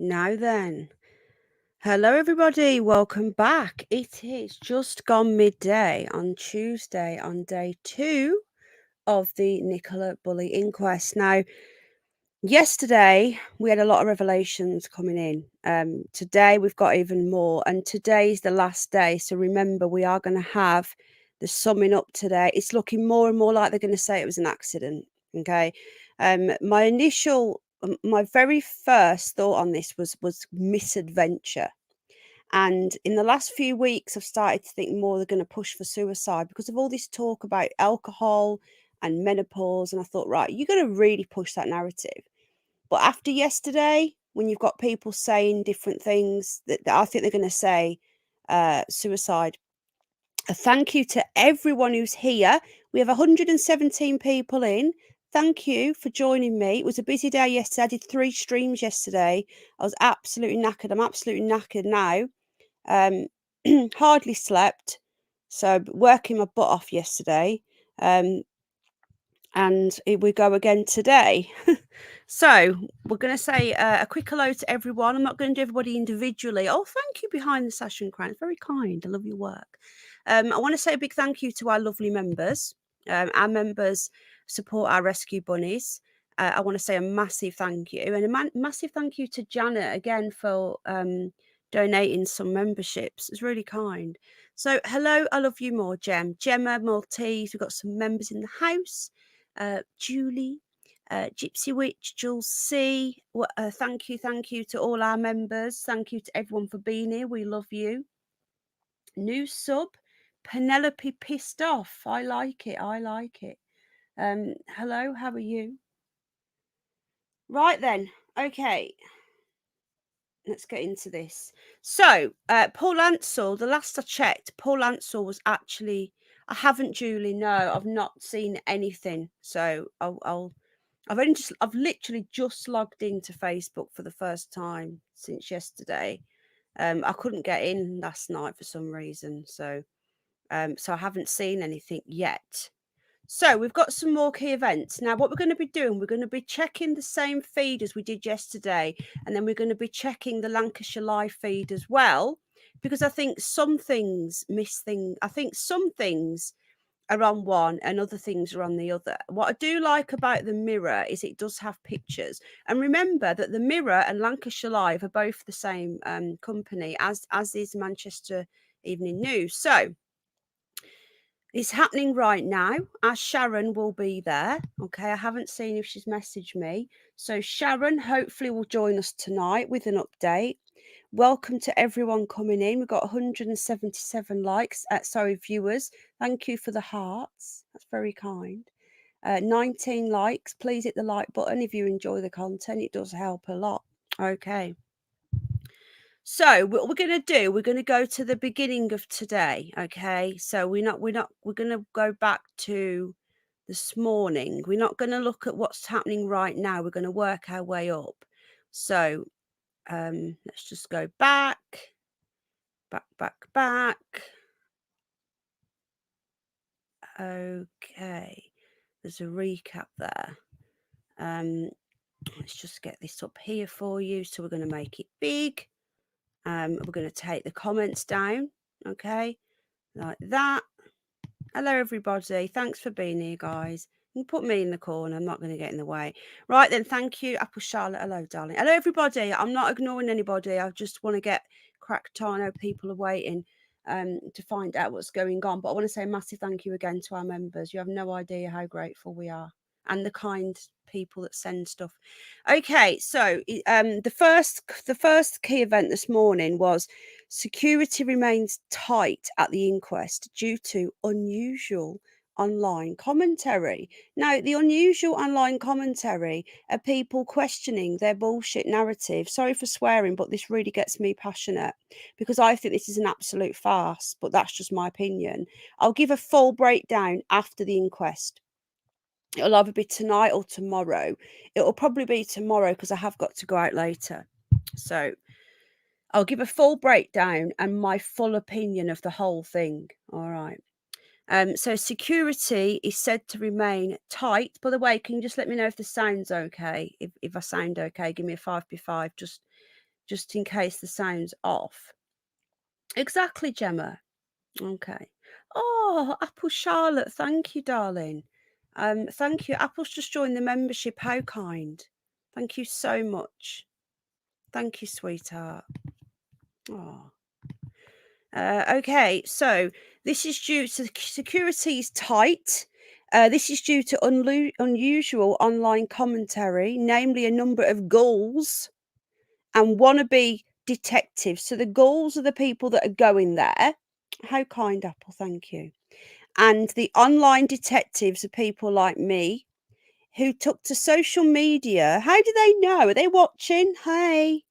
Now then, hello everybody, welcome back. It is just gone midday on Tuesday on day 2 of the Nicola Bulley Inquest. Now, yesterday we had a lot of revelations coming in. Today we've got even more, and today's the last day. So remember, we are going to have the summing up today. It's looking more and more like they're going to say it was an accident. Okay. My very first thought on this was misadventure. And in the last few weeks, I've started to think more they're going to push for suicide because of all this talk about alcohol and menopause. And I thought, right, you're going to really push that narrative. But after yesterday, when you've got people saying different things, that I think they're going to say suicide. A thank you to everyone who's here. We have 117 people in. Thank you for joining me. It was a busy day yesterday. I did 3 streams yesterday. I was absolutely knackered. I'm absolutely knackered now. Hardly slept. So working my butt off yesterday. And we go again today. So we're going to say a quick hello to everyone. I'm not going to do everybody individually. Oh, thank you behind the sash and crown. Very kind. I love your work. I want to say a big thank you to our lovely members. Our members support our rescue bunnies. I want to say a massive thank you, and a massive thank you to Janet again for donating some memberships. It's really kind. So hello, I love you more, Gemma Maltese. We've got some members in the house. Julie, Gypsy Witch, Jules C. Thank you to all our members. Thank you to everyone for being here. We love you. New sub, Penelope Pissed Off. I like it. Hello, how are you? Right then, okay. Let's get into this. So, Paul Ansell, the last I checked, Paul Ansell was actually, I haven't, Julie, no, I've not seen anything. So I've literally just logged into Facebook for the first time since yesterday. I couldn't get in last night for some reason. So I haven't seen anything yet. So we've got some more key events. Now, what we're going to be doing, we're going to be checking the same feed as we did yesterday. And then we're going to be checking the Lancashire Live feed as well, because I think some things I think some things are on one and other things are on the other. What I do like about the Mirror is it does have pictures. And remember that the Mirror and Lancashire Live are both the same company, as is Manchester Evening News. So it's happening right now. Our Sharon will be there. Okay, I haven't seen if she's messaged me. So Sharon hopefully will join us tonight with an update. Welcome to everyone coming in. We've got 177 likes. Viewers. Thank you for the hearts. That's very kind. 19 likes. Please hit the like button if you enjoy the content. It does help a lot. Okay. So what we're going to do, we're going to go to the beginning of today. Okay. So we're going to go back to this morning. We're not going to look at what's happening right now. We're going to work our way up. So let's just go back. Okay. There's a recap there. Let's just get this up here for you. So we're going to make it big. We're going to take the comments down. Okay. Like that. Hello, everybody. Thanks for being here, guys. You can put me in the corner. I'm not going to get in the way. Right, then. Thank you. Apple Charlotte. Hello, darling. Hello, everybody. I'm not ignoring anybody. I just want to get cracked on. I know people are waiting to find out what's going on. But I want to say a massive thank you again to our members. You have no idea how grateful we are, and the kind people that send stuff. Okay, so the first key event this morning was security remains tight at the inquest due to unusual online commentary. Now, the unusual online commentary are people questioning their bullshit narrative. Sorry for swearing, but this really gets me passionate because I think this is an absolute farce, but that's just my opinion. I'll give a full breakdown after the inquest. It'll either be tonight or tomorrow. It'll probably be tomorrow because I have got to go out later. So I'll give a full breakdown and my full opinion of the whole thing. All right. So security is said to remain tight. By the way, can you just let me know if the sound's okay? If I sound okay, give me a 5p5. Just just in case the sound's off. Exactly, Gemma. Okay. Oh, Apple Charlotte, thank you, darling. Thank you. Apple's just joined the membership. How kind. Thank you so much. Thank you, sweetheart. Oh. Okay, so this is due to security is tight. This is due to unusual online commentary, namely a number of ghouls and wannabe detectives. So the ghouls are the people that are going there. How kind, Apple, thank you. And the online detectives are people like me who took to social media. How do they know? Are they watching? Hey.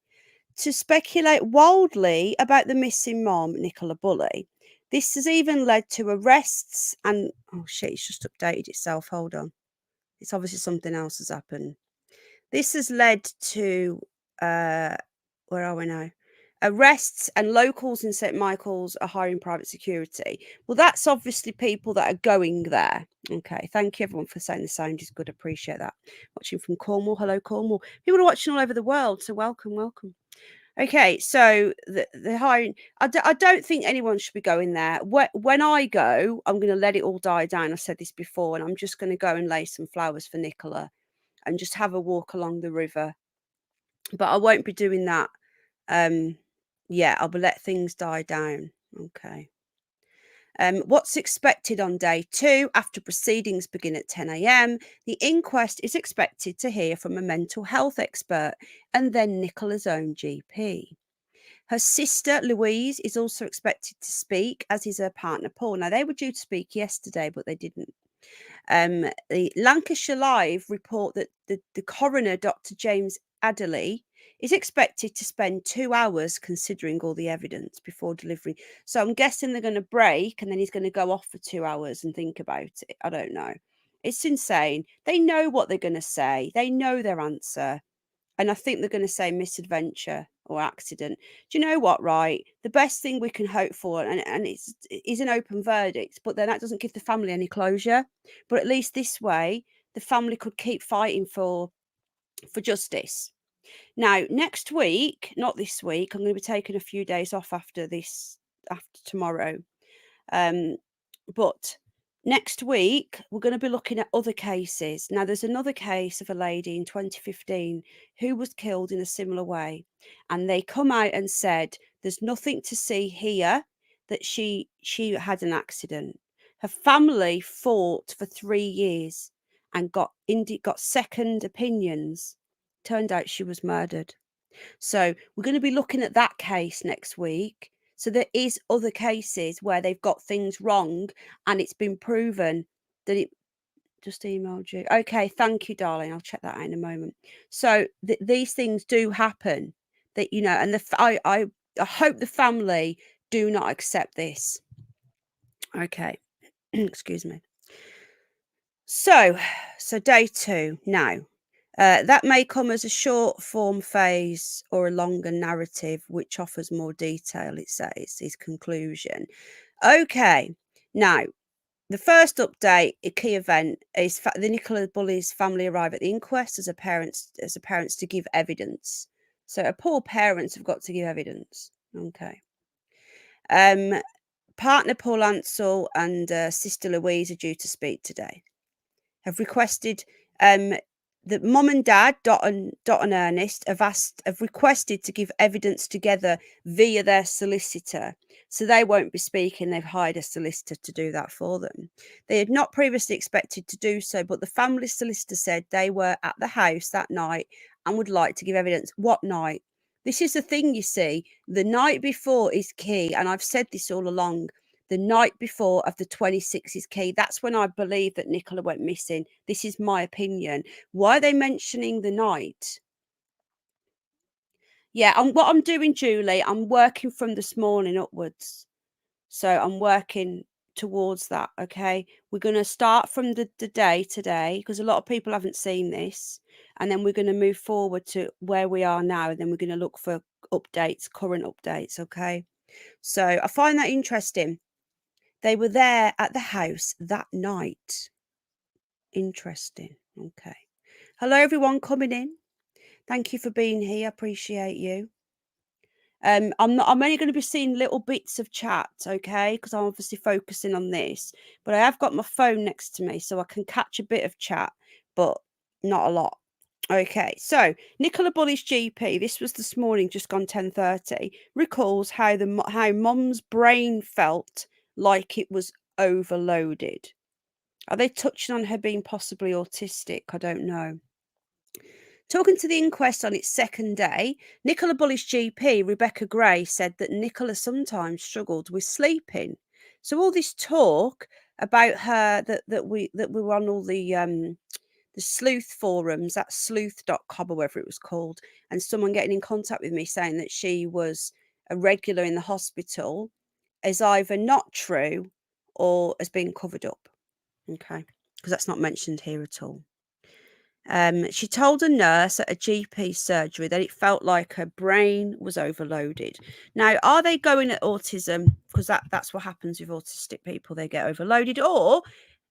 To speculate wildly about the missing mom, Nicola Bulley. This has even led to arrests and, oh shit, it's just updated itself. Hold on. It's obviously something else has happened. This has led to, where are we now? Arrests, and locals in St. Michael's are hiring private security. Well, that's obviously people that are going there. Okay, thank you everyone for saying the sound is good. Appreciate that. Watching from Cornwall. Hello, Cornwall. People are watching all over the world, so welcome, welcome. Okay, so the hiring, I don't think anyone should be going there. When I go, I'm going to let it all die down. I've said this before, and I'm just going to go and lay some flowers for Nicola and just have a walk along the river. But I won't be doing that. Yeah, I'll let things die down. Okay. What's expected on day 2 after proceedings begin at 10 a.m? The inquest is expected to hear from a mental health expert and then Nicola's own GP. Her sister Louise is also expected to speak, as is her partner Paul. Now, they were due to speak yesterday, but they didn't. The Lancashire Live report that the coroner, Dr. James Adderley, is expected to spend 2 hours considering all the evidence before delivering. So I'm guessing they're going to break and then he's going to go off for 2 hours and think about it. I don't know. It's insane. They know what they're going to say. They know their answer. And I think they're going to say misadventure or accident. Do you know what, right? The best thing we can hope for, and it's an open verdict, but then that doesn't give the family any closure. But at least this way, the family could keep fighting for justice. Now, next week, not this week, I'm going to be taking a few days off after tomorrow. But next week, we're going to be looking at other cases. Now, there's another case of a lady in 2015 who was killed in a similar way. And they come out and said, there's nothing to see here that she had an accident. Her family fought for 3 years and got second opinions. Turned out she was murdered. So we're going to be looking at that case next week. So there is other cases where they've got things wrong and it's been proven that it just emailed you. Okay, thank you, darling. I'll check that out in a moment. So these things do happen that, you know, and I hope the family do not accept this. Okay. Excuse me. So day 2 now. That may come as a short form phase or a longer narrative, which offers more detail, it says, his conclusion. Okay, now, the first update, a key event, is the Nicola Bulley's family arrive at the inquest as a parents to give evidence. So her poor parents have got to give evidence. Okay. Partner Paul Ansell and sister Louise are due to speak today. Have requested that mum and dad, Dot and Ernest, have requested to give evidence together via their solicitor. So they won't be speaking. They've hired a solicitor to do that for them. They had not previously expected to do so, but the family solicitor said they were at the house that night and would like to give evidence. What night? This is the thing, you see. The night before is key, and I've said this all along. The night before of the 26th is key. That's when I believe that Nicola went missing. This is my opinion. Why are they mentioning the night? Yeah, what I'm doing, Julie, I'm working from this morning upwards. So I'm working towards that, okay? We're going to start from the day today because a lot of people haven't seen this. And then we're going to move forward to where we are now. And then we're going to look for updates, current updates, okay? So I find that interesting. They were there at the house that night. Interesting. Okay. Hello, everyone coming in. Thank you for being here. Appreciate you. I'm only going to be seeing little bits of chat, okay? Because I'm obviously focusing on this. But I have got my phone next to me, so I can catch a bit of chat, but not a lot. Okay, so Nicola Bulley's GP, this was this morning, just gone 10:30, recalls how Mum's brain felt like it was overloaded. Are they touching on her being possibly autistic? I don't know. Talking to the inquest on its second day, Nicola Bulley's GP, Rebecca Gray, said that Nicola sometimes struggled with sleeping. So all this talk about her that we were on all the sleuth forums, that sleuth.com or whatever it was called, and someone getting in contact with me saying that she was a regular in the hospital is either not true or has been covered up. Okay, because that's not mentioned here at all. She told a nurse at a GP surgery that it felt like her brain was overloaded. Now, are they going at autism? Because that's what happens with autistic people, they get overloaded. Or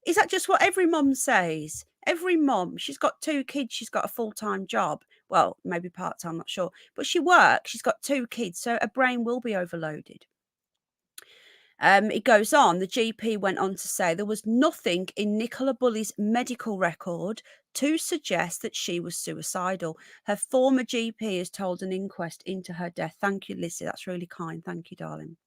is that just what every mum says? Every mum, she's got 2 kids, she's got a full-time job. Well, maybe part-time, I'm not sure. But she works, she's got 2 kids, so her brain will be overloaded. It goes on, the GP went on to say there was nothing in Nicola Bulley's medical record to suggest that she was suicidal. Her former GP has told an inquest into her death. Thank you, Lizzie. That's really kind. Thank you, darling.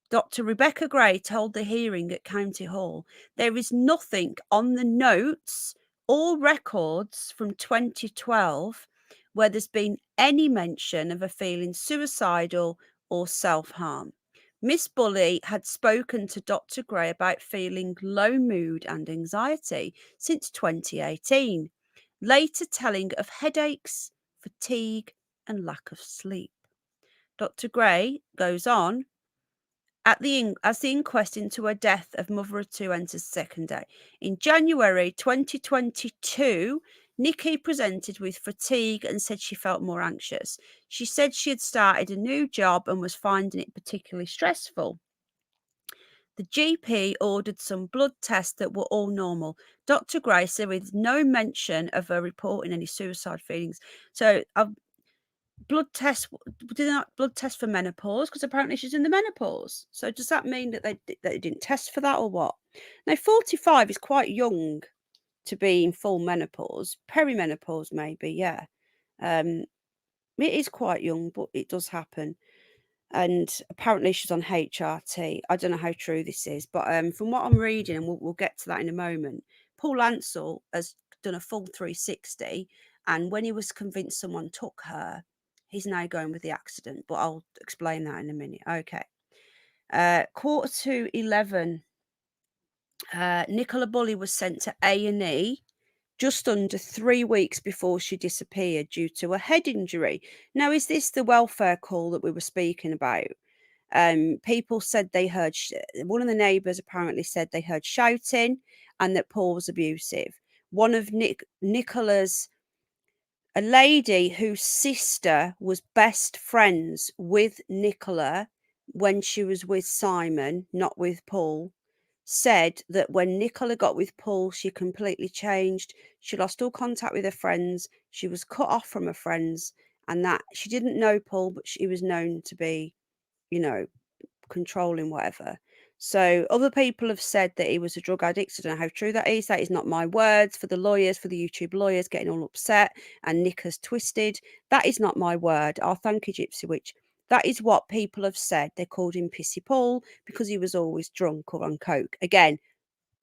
Dr. Rebecca Gray told the hearing at County Hall, there is nothing on the notes or records from 2012 where there's been any mention of her feeling suicidal or self-harm. Miss Bulley had spoken to Dr. Gray about feeling low mood and anxiety since 2018, later telling of headaches, fatigue, and lack of sleep. Dr. Gray goes on, as the inquest into her death of mother of 2 enters second day. In January 2022, Nikki presented with fatigue and said she felt more anxious. She said she had started a new job and was finding it particularly stressful. The GP ordered some blood tests that were all normal. Dr. Gray said with no mention of her reporting any suicide feelings. So blood test, did not blood test for menopause, because apparently she's in the menopause. So does that mean that they didn't test for that or what? Now 45 is quite young to be in full menopause. Perimenopause maybe, yeah. It is quite young, but it does happen. And apparently she's on HRT. I don't know how true this is, but from what I'm reading, and we'll get to that in a moment, Paul Ansell has done a full 360, and when he was convinced someone took her, he's now going with the accident, but I'll explain that in a minute. Okay. 11:15, Nicola Bulley was sent to A&E just under 3 weeks before she disappeared due to a head injury. Now, is this the welfare call that we were speaking about? People said they heard, one of the neighbours apparently said they heard shouting and that Paul was abusive. One of Nicola's, a lady whose sister was best friends with Nicola when she was with Simon, not with Paul, said that when Nicola got with Paul, she completely changed. She lost all contact with her friends. She was cut off from her friends, and that she didn't know Paul, but she was known to be, controlling whatever. So other people have said that he was a drug addict. I don't know how true that is. That is not my words. For the lawyers, for the YouTube lawyers getting all upset and Nick has twisted, that is not my word. I'll thank you, Gypsy Witch. That is what people have said. They called him Pissy Paul because he was always drunk or on coke. Again,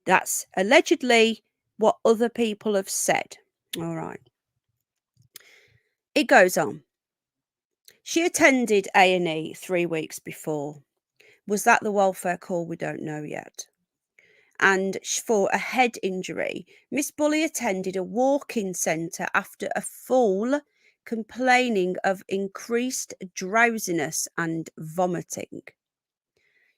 that's allegedly what other people have said. All right. It goes on. She attended A&E 3 weeks before. Was that the welfare call? We don't know yet. And for a head injury, Miss Bulley attended a walk-in centre after a fall, complaining of increased drowsiness and vomiting.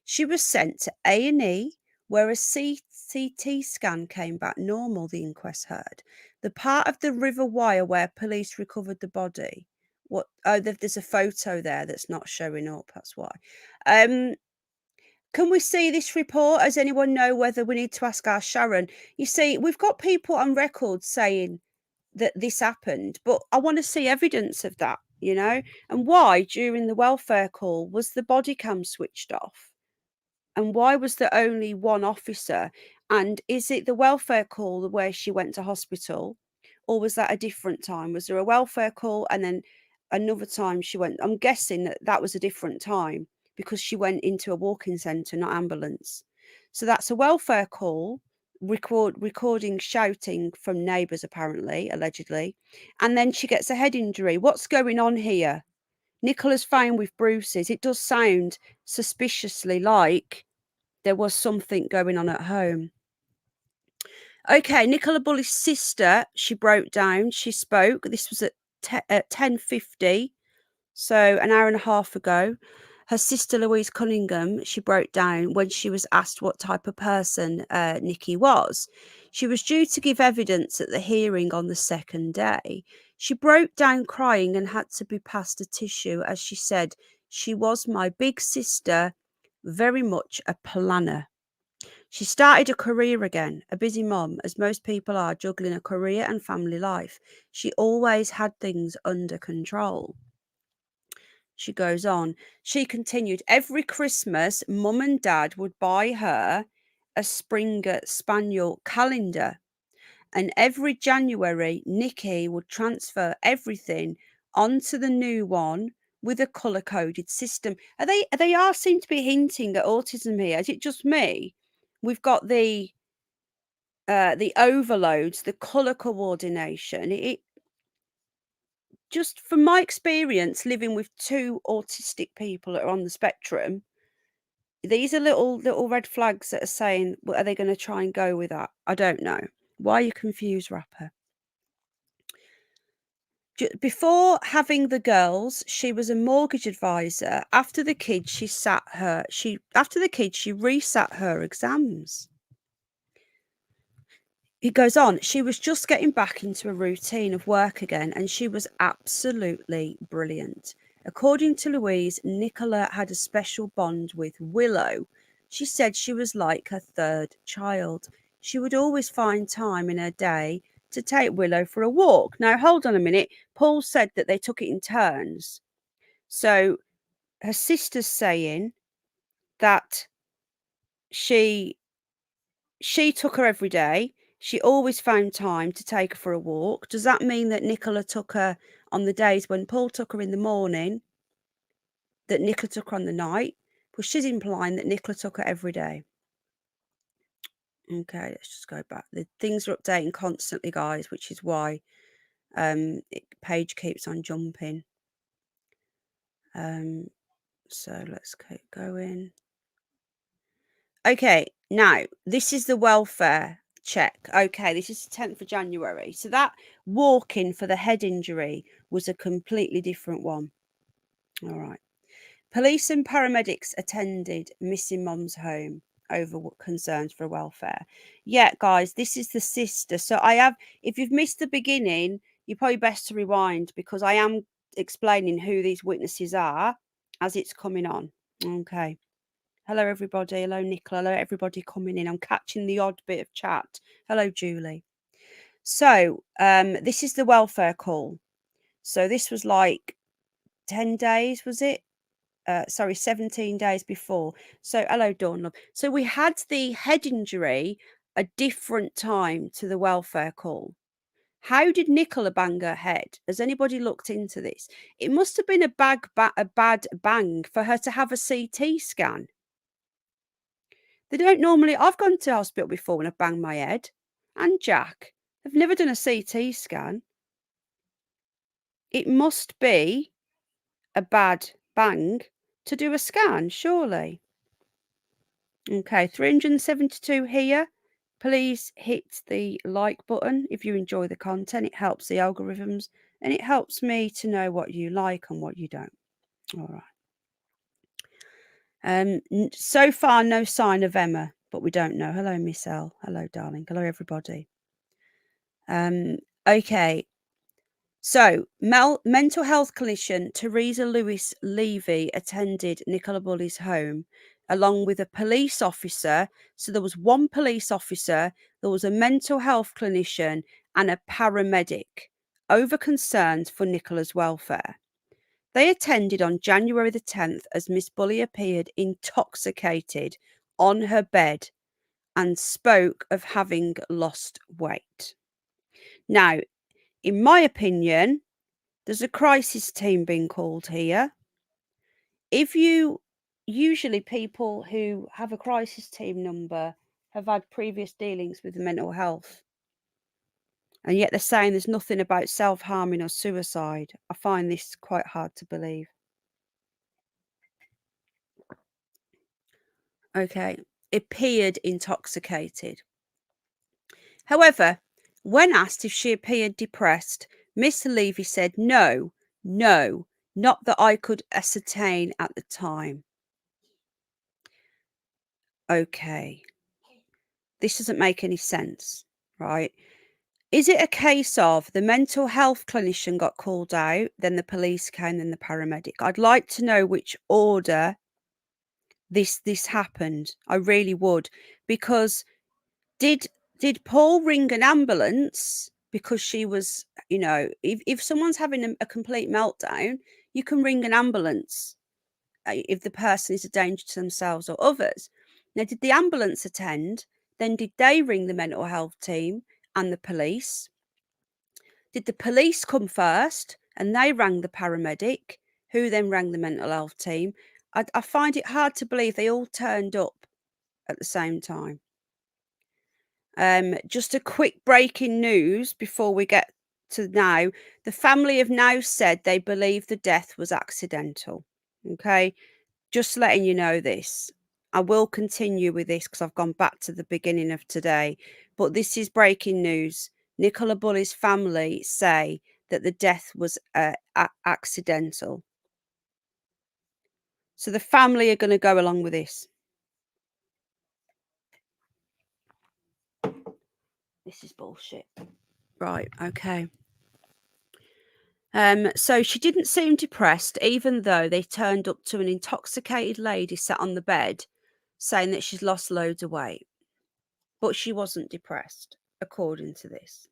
She was sent to A&E, where a CT scan came back normal, the inquest heard. The part of the River Wire where police recovered the body. What? Oh, there's a photo there that's not showing up. That's why. Can we see this report? Does anyone know whether we need to ask our Sharon? You see, we've got people on record saying that this happened, but I want to see evidence of that. you know? And why, during the welfare call, was the body cam switched off? And why was there only one officer? And is it the welfare call where she went to hospital? Or was that a different time? Was there a welfare call and then another time she went? I'm guessing that that was a different time because she went into a walk-in centre, not ambulance. So that's a welfare call, recording shouting from neighbours, apparently, allegedly. And then she gets a head injury. What's going on here? Nicola's found with bruises. It does sound suspiciously like there was something going on at home. Okay, Nicola Bulley's sister, she broke down. She spoke. This was at 10:50, so an hour and a half ago. Her sister, Louise Cunningham, she broke down when she was asked what type of person Nikki was. She was due to give evidence at the hearing on the second day. She broke down crying and had to be passed a tissue as she said, "She was my big sister, very much a planner." She started a career again, a busy mom, as most people are, juggling a career and family life. She always had things under control. She goes on. She continued, every Christmas, mum and dad would buy her a Springer Spaniel calendar. And every January, Nikki would transfer everything onto the new one with a color-coded system. They are seem to be hinting at autism here. Is it just me? We've got the overloads, the color coordination. It just from my experience living with two autistic people that are on the spectrum, these are little red flags that are saying, well, are they going to try and go with that? I don't know. Why are you confused, rapper? Before having the girls, she was a mortgage advisor. After the kids, she resat her exams. He goes on, she was just getting back into a routine of work again, and she was absolutely brilliant. According to Louise, Nicola had a special bond with Willow. She said she was like her third child. She would always find time in her day to take Willow for a walk. Now, hold on a minute. Paul said that they took it in turns. So her sister's saying that she took her every day. She always found time to take her for a walk. Does that mean that Nicola took her on the days when Paul took her in the morning, that Nicola took her on the night? Well, she's implying that Nicola took her every day. Okay, let's just go back. The things are updating constantly, guys, which is why page keeps on jumping. So let's keep going. Okay, now this is the welfare check. Okay, this is the 10th of January. So that walk-in for the head injury was a completely different one. All right. Police and paramedics attended missing mom's home over concerns for welfare. Yeah, guys, this is the sister. So if you've missed the beginning, you're probably best to rewind because I am explaining who these witnesses are as it's coming on. Okay. Hello, everybody. Hello, Nicola. Hello, everybody coming in. I'm catching the odd bit of chat. Hello, Julie. So, this is the welfare call. So this was like 10 days, was it? Sorry, 17 days before. So, hello, Dawn Love. So we had the head injury a different time to the welfare call. How did Nicola bang her head? Has anybody looked into this? It must have been a bad bang for her to have a CT scan. They don't normally. I've gone to hospital before when I've banged my head. And Jack, they've never done a CT scan. It must be a bad bang to do a scan, surely. Okay, 372 here. Please hit the like button if you enjoy the content. It helps the algorithms and it helps me to know what you like and what you don't. All right. So far, no sign of Emma, but we don't know. Hello, Miss L. Hello, darling. Hello, everybody. Okay. So, mental health clinician Teresa Lewis Levy attended Nicola Bulley's home along with a police officer. So there was one police officer, there was a mental health clinician and a paramedic over concerns for Nicola's welfare. They attended on January the 10th as Miss Bulley appeared intoxicated on her bed and spoke of having lost weight. Now, in my opinion, there's a crisis team being called here. Usually people who have a crisis team number have had previous dealings with mental health, and yet they're saying there's nothing about self-harming or suicide. I find this quite hard to believe. Okay, appeared intoxicated. However, when asked if she appeared depressed, Miss Levy said, no, not that I could ascertain at the time. Okay, this doesn't make any sense, right? Is it a case of the mental health clinician got called out, then the police came, then the paramedic? I'd like to know which order this happened. I really would, because did Paul ring an ambulance because she was, if someone's having a complete meltdown, you can ring an ambulance if the person is a danger to themselves or others. Now, did the ambulance attend? Then did they ring the mental health team and the police? Did the police come first and they rang the paramedic, who then rang the mental health team? I find it hard to believe they all turned up at the same time. Just a quick breaking news before we get to now. The family have now said they believe the death was accidental. Okay, just letting you know this. I will continue with this because I've gone back to the beginning of today, but this is breaking news. Nicola Bulley's family say that the death was accidental. So the family are going to go along with this. This is bullshit. Right, okay. So she didn't seem depressed, even though they turned up to an intoxicated lady sat on the bed saying that she's lost loads of weight. But she wasn't depressed, according to this.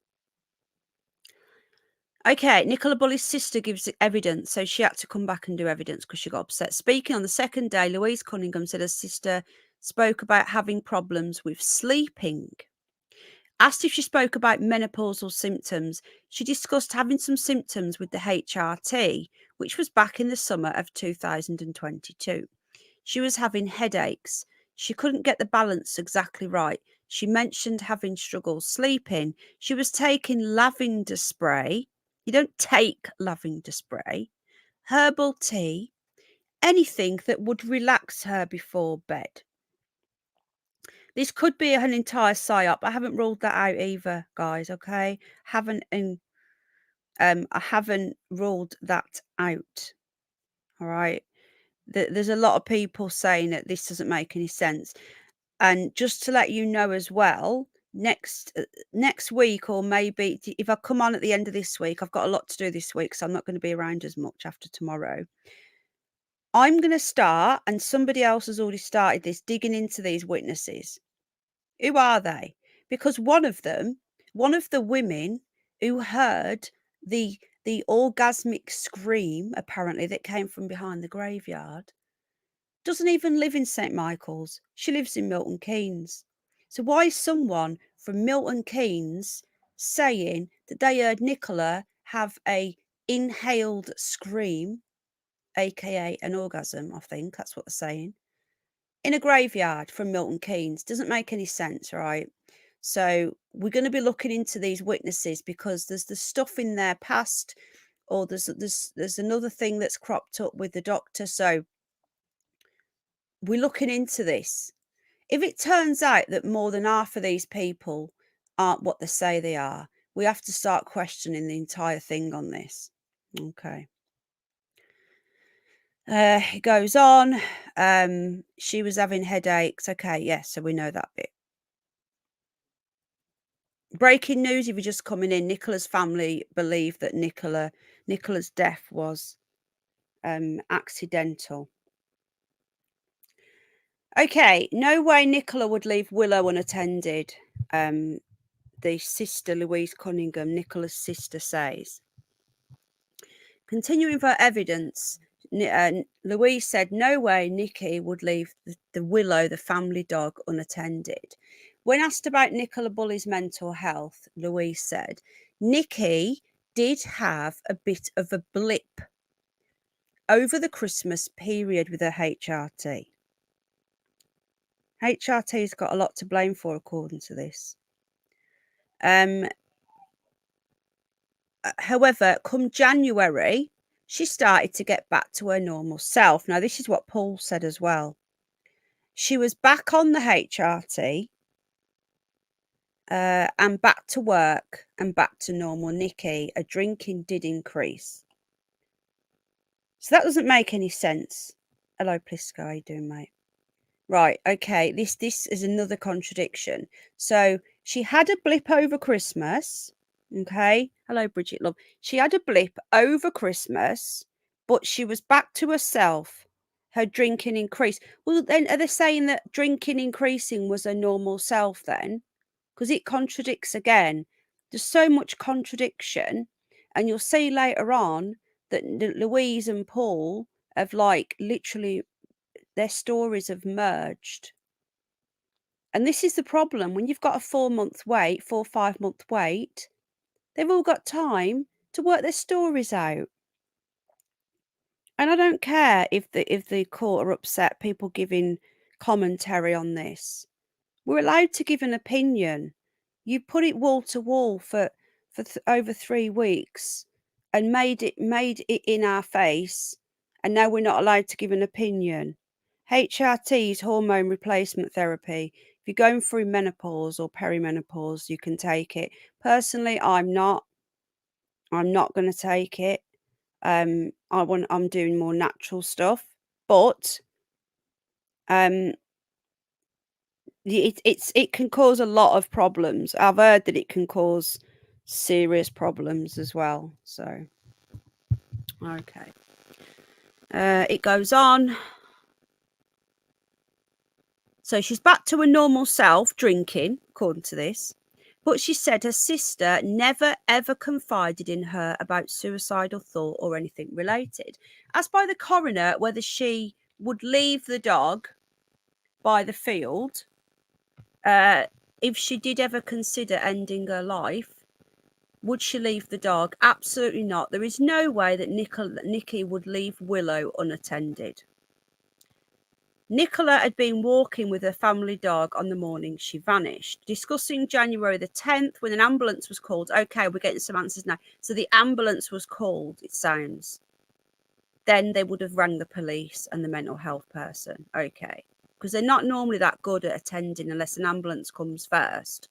Okay, Nicola Bulley's sister gives evidence, so she had to come back and do evidence because she got upset. Speaking on the second day, Louise Cunningham said her sister spoke about having problems with sleeping. Asked if she spoke about menopausal symptoms, she discussed having some symptoms with the HRT, which was back in the summer of 2022. She was having headaches. She couldn't get the balance exactly right. She mentioned having struggles sleeping. She was taking lavender spray. You don't take lavender spray. Herbal tea. Anything that would relax her before bed. This could be an entire psyop. I haven't ruled that out either, guys. Okay, I haven't ruled that out. All right. There's a lot of people saying that this doesn't make any sense, and just to let you know as well, next week, or maybe if I come on at the end of this week, I've got a lot to do this week, so I'm not going to be around as much after tomorrow. I'm going to start, and somebody else has already started this, digging into these witnesses. Who are they? Because one of the women who heard the orgasmic scream, apparently, that came from behind the graveyard, doesn't even live in St. Michael's. She lives in Milton Keynes. So why is someone from Milton Keynes saying that they heard Nicola have a inhaled scream, aka an orgasm? I think that's what they're saying, in a graveyard from Milton Keynes. Doesn't make any sense, right? So we're going to be looking into these witnesses, because there's the stuff in their past, or there's another thing that's cropped up with the doctor. So we're looking into this. If it turns out that more than half of these people aren't what they say they are, we have to start questioning the entire thing on this. Okay. It goes on. She was having headaches. Okay, yes, so we know that bit. Breaking news, if you're just coming in, Nicola's family believe that Nicola's death was accidental. Okay, no way Nicola would leave Willow unattended. The sister, Louise Cunningham, Nicola's sister, says. Continuing with her evidence, Louise said no way Nikki would leave the Willow, the family dog, unattended. When asked about Nicola Bulley's mental health, Louise said, Nikki did have a bit of a blip over the Christmas period with her HRT. HRT's got a lot to blame for, according to this. However, come January, she started to get back to her normal self. Now, this is what Paul said as well. She was back on the HRT and back to work and back to normal Nikki. Her drinking did increase. So that doesn't make any sense. Hello, Plisco. How you doing, mate? Right, okay. This is another contradiction. So she had a blip over Christmas. Okay. Hello, Bridget love. She had a blip over Christmas, but she was back to herself. Her drinking increased. Well, then are they saying that drinking increasing was her normal self then? Because it contradicts again. There's so much contradiction. And you'll see later on that Louise and Paul have like literally their stories have merged. And this is the problem. When you've got a 4 month wait, 4 or 5 month wait, they've all got time to work their stories out. And I don't care if the court are upset, people giving commentary on this. We're allowed to give an opinion. You put it wall to wall for over 3 weeks and made it in our face, and now we're not allowed to give an opinion. HRT is hormone replacement therapy. If you're going through menopause or perimenopause, you can take it. Personally, I'm not going to take it. I'm doing more natural stuff, but it can cause a lot of problems. I've heard that it can cause serious problems as well. So, okay. It goes on. So she's back to her normal self, drinking, according to this. But she said her sister never, ever confided in her about suicidal thought or anything related. Asked by the coroner whether she would leave the dog by the field if she did ever consider ending her life, would she leave the dog? Absolutely not. There is no way that Nikki would leave Willow unattended. Nicola had been walking with her family dog on the morning she vanished. Discussing January the 10th when an ambulance was called. Okay, we're getting some answers now. So the ambulance was called, it sounds. Then they would have rang the police and the mental health person. Okay. Because they're not normally that good at attending unless an ambulance comes first.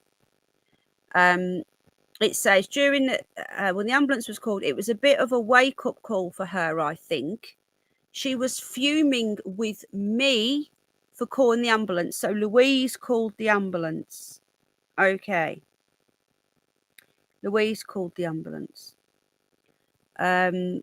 It says during when the ambulance was called, it was a bit of a wake-up call for her, I think. She was fuming with me for calling the ambulance. So Louise called the ambulance. Okay. Louise called the ambulance. It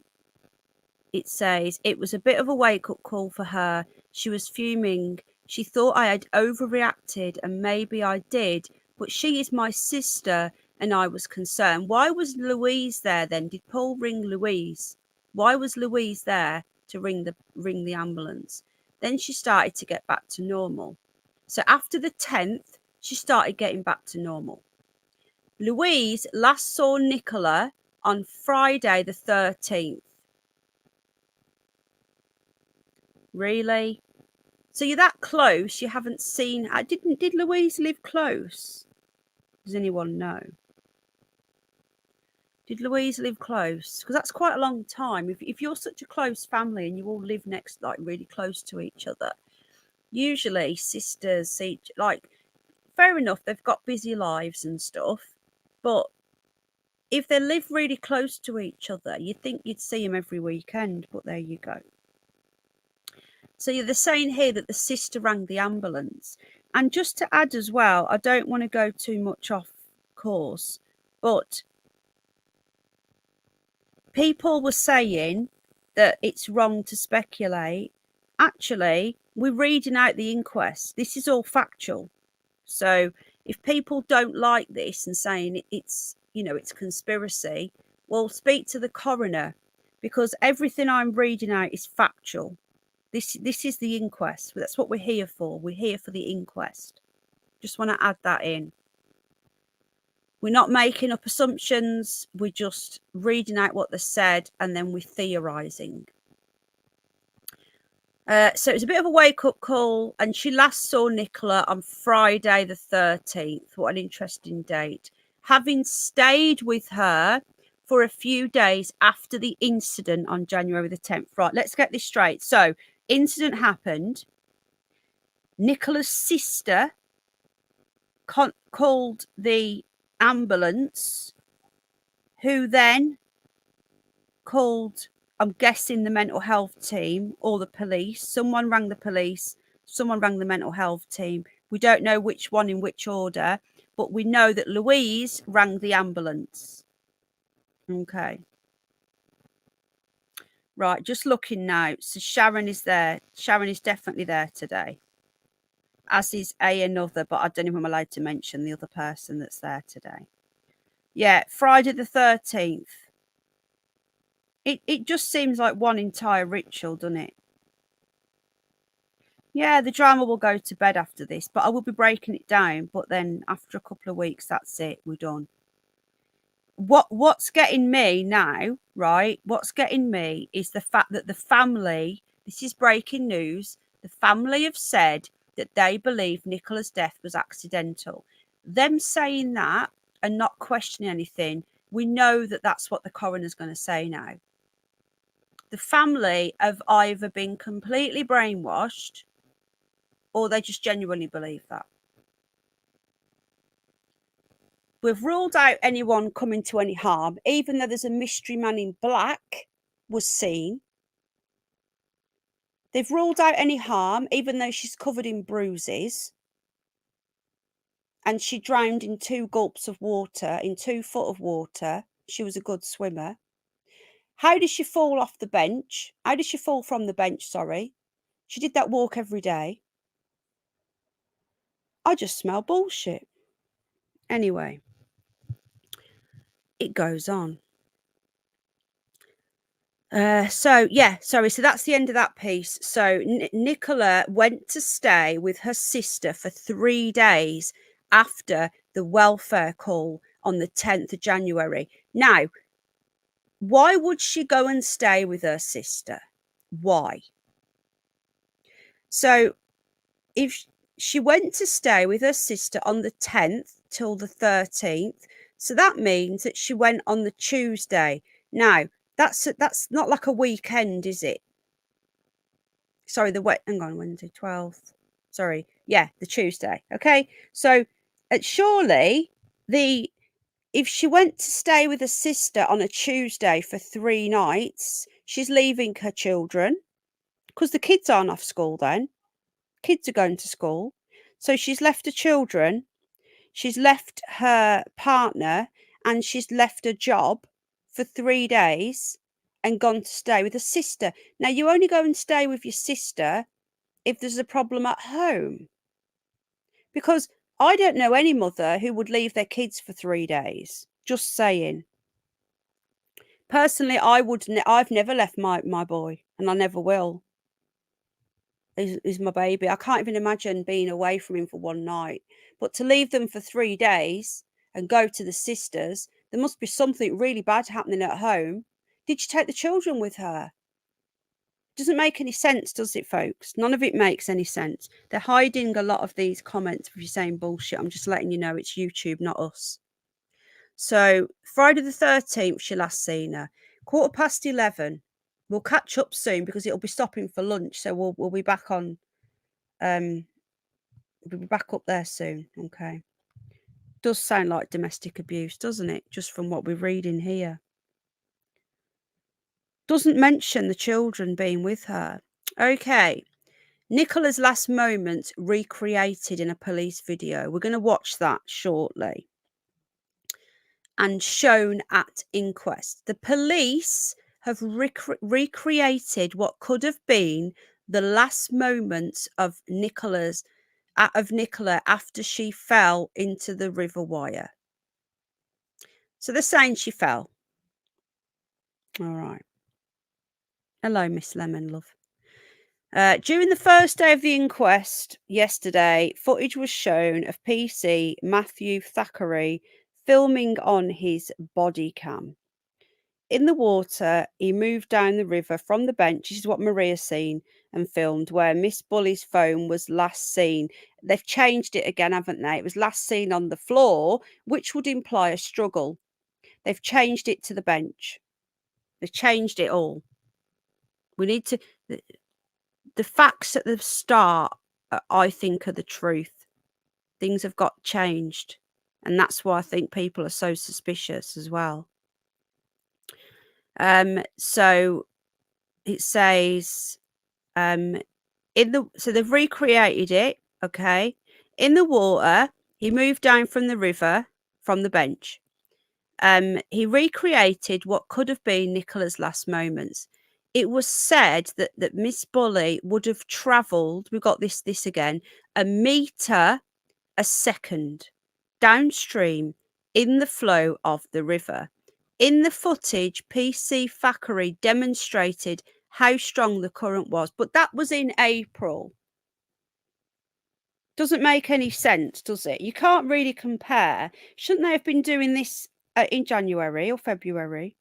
says it was a bit of a wake-up call for her. She was fuming. She thought I had overreacted, and maybe I did, but she is my sister and I was concerned. Why was Louise there then? Did Paul ring Louise? Why was Louise there to ring the ambulance? Then she started to get back to normal. So after the 10th, she started getting back to normal. Louise last saw Nicola on Friday the 13th. Really? So you're that close, you haven't seen her. Did Louise live close? Does anyone know? Did Louise live close? Because that's quite a long time. If you're such a close family and you all live next, like really close to each other, usually sisters see, like, fair enough, they've got busy lives and stuff, but if they live really close to each other, you'd think you'd see them every weekend, but there you go. So they're saying here that the sister rang the ambulance. And just to add as well, I don't want to go too much off course, but people were saying that it's wrong to speculate. Actually, we're reading out the inquest. This is all factual. So if people don't like this and saying it's, it's conspiracy, well, speak to the coroner. because everything I'm reading out is factual. This is the inquest. That's what we're here for. We're here for the inquest. Just want to add that in. We're not making up assumptions. We're just reading out what they said, and then we're theorizing. So it was a bit of a wake-up call, and she last saw Nicola on Friday the 13th. What an interesting date. Having stayed with her for a few days after the incident on January the 10th. Right, let's get this straight. So, incident happened. Nicola's sister called the ambulance, who then called, I'm guessing, the mental health team or the police. Someone rang the police, someone rang the mental health team. We don't know which one in which order, but we know that Louise rang the ambulance. Okay. Right, just looking now. So Sharon is there. Sharon is definitely there today. As is another, but I don't know if I'm allowed to mention the other person that's there today. Yeah, Friday the 13th. It just seems like one entire ritual, doesn't it? Yeah, the drama will go to bed after this, but I will be breaking it down. But then after a couple of weeks, that's it. We're done. What's getting me now, right? What's getting me is the fact that the family, this is breaking news, the family have said that they believe Nicola's death was accidental. Them saying that and not questioning anything, we know that that's what the coroner's going to say now. The family have either been completely brainwashed or they just genuinely believe that. We've ruled out anyone coming to any harm, even though there's a mystery man in black was seen. They've ruled out any harm, even though she's covered in bruises. And she drowned in 2 gulps of water, in 2 foot of water. She was a good swimmer. How did she fall off the bench? How did she fall from the bench, sorry? She did that walk every day. I just smell bullshit. Anyway, it goes on. So that's the end of that piece. So Nicola went to stay with her sister for 3 days after the welfare call on the 10th of January. Now, why would she go and stay with her sister? Why? So if she went to stay with her sister on the 10th till the 13th, so that means that she went on the Tuesday. Now, that's not like a weekend, is it? Sorry, hang on, Wednesday, 12th. Sorry. Yeah, the Tuesday. Okay. So surely if she went to stay with her sister on a Tuesday for 3 nights, she's leaving her children because the kids aren't off school then. Kids are going to school. So she's left her children, she's left her partner, and she's left her job for 3 days and gone to stay with her sister. Now, you only go and stay with your sister if there's a problem at home. Because I don't know any mother who would leave their kids for 3 days. Just saying. Personally, I've never left my boy, and I never will. He's my baby. I can't even imagine being away from him for 1 night. But to leave them for 3 days and go to the sisters, there must be something really bad happening at home. Did she take the children with her? Doesn't make any sense, does it, folks? None of it makes any sense. They're hiding a lot of these comments if you're saying bullshit. I'm just letting you know it's YouTube, not us. So Friday the 13th, she last seen her. 11:15. We'll catch up soon because it'll be stopping for lunch. So we'll be back on. We'll be back up there soon. Okay. Does sound like domestic abuse, doesn't it? Just from what we're reading here. Doesn't mention the children being with her. Okay. Nicola's last moments recreated in a police video. We're going to watch that shortly. And shown at inquest. The police have recreated what could have been the last moments of Nicola after she fell into the River Wire. So they're saying she fell. All right. Hello, Miss Lemon, love. During the first day of the inquest yesterday, footage was shown of PC Matthew Thackeray filming on his body cam. In the water, he moved down the river from the bench. This is what Maria's seen and filmed, where Miss Bulley's phone was last seen. They've changed it again, haven't they? It was last seen on the floor, which would imply a struggle. They've changed it to the bench. They've changed it all. We need to... The facts at the start, I think, are the truth. Things have got changed. And that's why I think people are so suspicious as well. So it says... so they've recreated it, okay? In the water, he moved down from the river, from the bench. He recreated what could have been Nicola's last moments. It was said that Miss Bulley would have travelled, we've got this again, a metre a second downstream in the flow of the river. In the footage, PC Thackeray demonstrated how strong the current was, but that was in April. Doesn't make any sense, does it? You can't really compare. Shouldn't they have been doing this in January or February?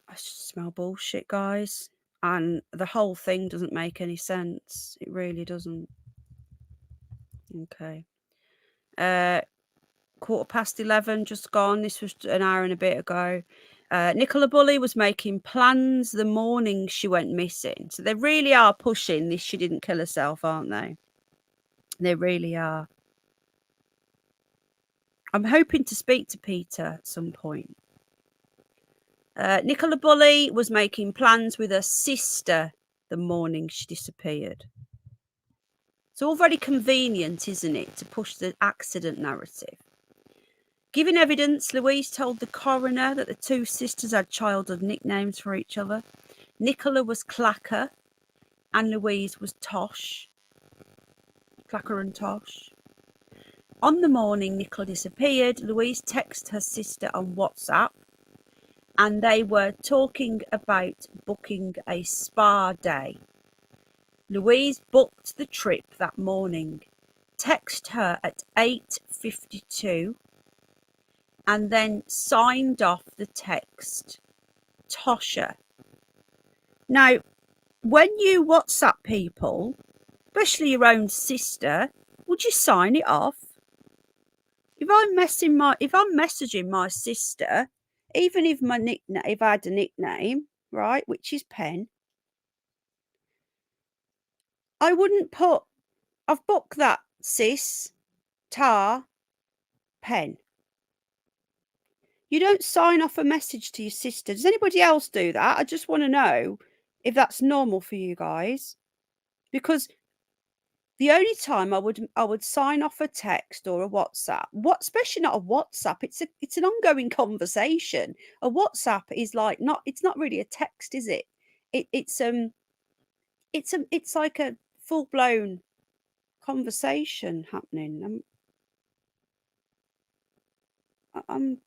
I smell bullshit, guys. And the whole thing doesn't make any sense. It really doesn't. Okay. 11:15, just gone. This was an hour and a bit ago. Nicola Bulley was making plans the morning she went missing. So they really are pushing this she didn't kill herself, aren't they? They really are. I'm hoping to speak to Peter at some point. Nicola Bulley was making plans with her sister the morning she disappeared. It's all very convenient, isn't it, to push the accident narrative. Giving evidence, Louise told the coroner that the two sisters had childhood nicknames for each other. Nicola was Clacker and Louise was Tosh. Clacker and Tosh. On the morning Nicola disappeared, Louise texted her sister on WhatsApp and they were talking about booking a spa day. Louise booked the trip that morning, texted her at 8:52 and then signed off the text, Tosha. Now, when you WhatsApp people, especially your own sister, would you sign it off? If I'm messaging my sister, even if if I had a nickname, right, which is Pen, I wouldn't put, I've booked that, sis, tar, Pen. You don't sign off a message to your sister. Does anybody else do that? I just want to know if that's normal for you guys. Because the only time I would sign off a text or a WhatsApp, especially not a WhatsApp, it's an ongoing conversation. A WhatsApp is like it's not really a text, is it? It's like a full-blown conversation happening. I'm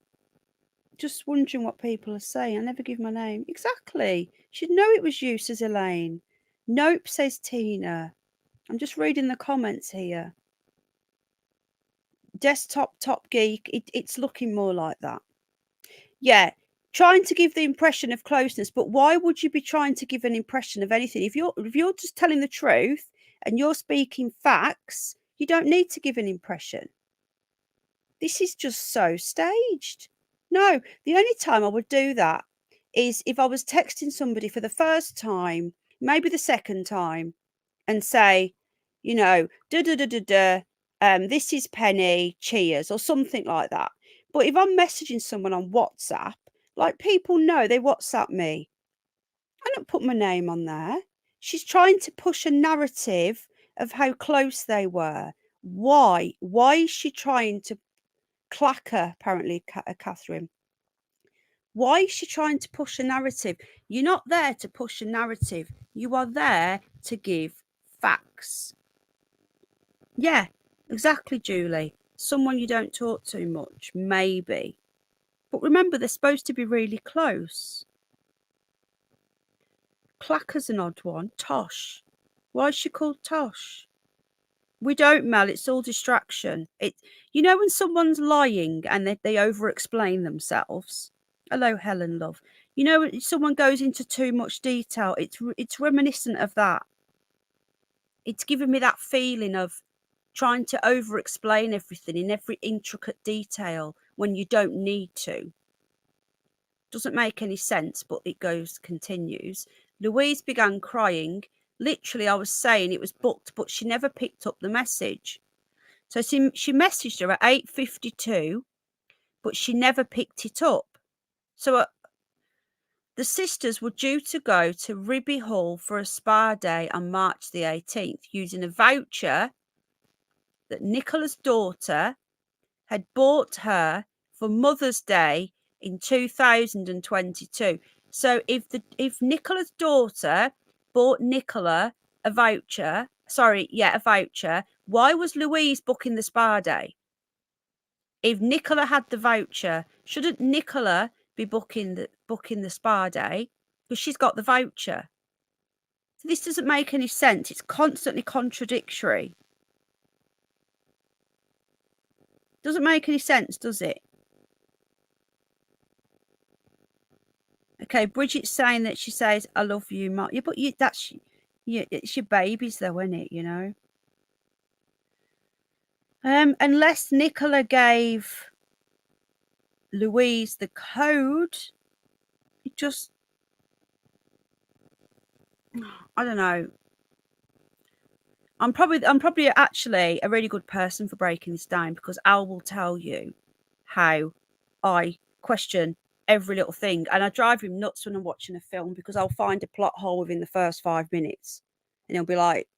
just wondering what people are saying. I never give my name. Exactly. Should know it was you, says Elaine. Nope, says Tina. I'm just reading the comments here. Desktop Top Geek, it's looking more like that. Yeah, trying to give the impression of closeness, but why would you be trying to give an impression of anything? If you're just telling the truth and you're speaking facts, you don't need to give an impression. This is just so staged. No, the only time I would do that is if I was texting somebody for the first time, maybe the second time, and say, you know, this is Penny, cheers, or something like that. But if I'm messaging someone on WhatsApp, like people know they WhatsApp me, I don't put my name on there. She's trying to push a narrative of how close they were. Why? Why is she trying to clacker, apparently, Catherine? Why is she trying to push a narrative? You're not there to push a narrative. You are there to give facts. Yeah, exactly, Julie. Someone you don't talk to much, maybe. But remember, they're supposed to be really close. Clacker's an odd one. Tosh. Why is she called Tosh? We don't, Mel. It's all distraction. You know when someone's lying and they over-explain themselves? Hello, Helen, love. You know when someone goes into too much detail, it's reminiscent of that. It's given me that feeling of trying to over-explain everything in every intricate detail when you don't need to. Doesn't make any sense, but it continues. Louise began crying. Literally, I was saying it was booked, but she never picked up the message. So she messaged her at 8:52, but she never picked it up. So the sisters were due to go to Ribby Hall for a spa day on March the 18th using a voucher that Nicola's daughter had bought her for Mother's Day in 2022. So if Nicola's daughter bought Nicola a voucher, why was Louise booking the spa day? If Nicola had the voucher, shouldn't Nicola be booking the spa day because she's got the voucher? So this doesn't make any sense. It's constantly contradictory. Doesn't make any sense, does it? Okay, Bridget's saying that she says, "I love you, Mark." Yeah, but it's your babies, though, isn't it? You know. Unless Nicola gave Louise the code, it just, I don't know. I'm probably actually a really good person for breaking this down because Al will tell you how I question every little thing, and I drive him nuts when I'm watching a film because I'll find a plot hole within the first 5 minutes, and he'll be like,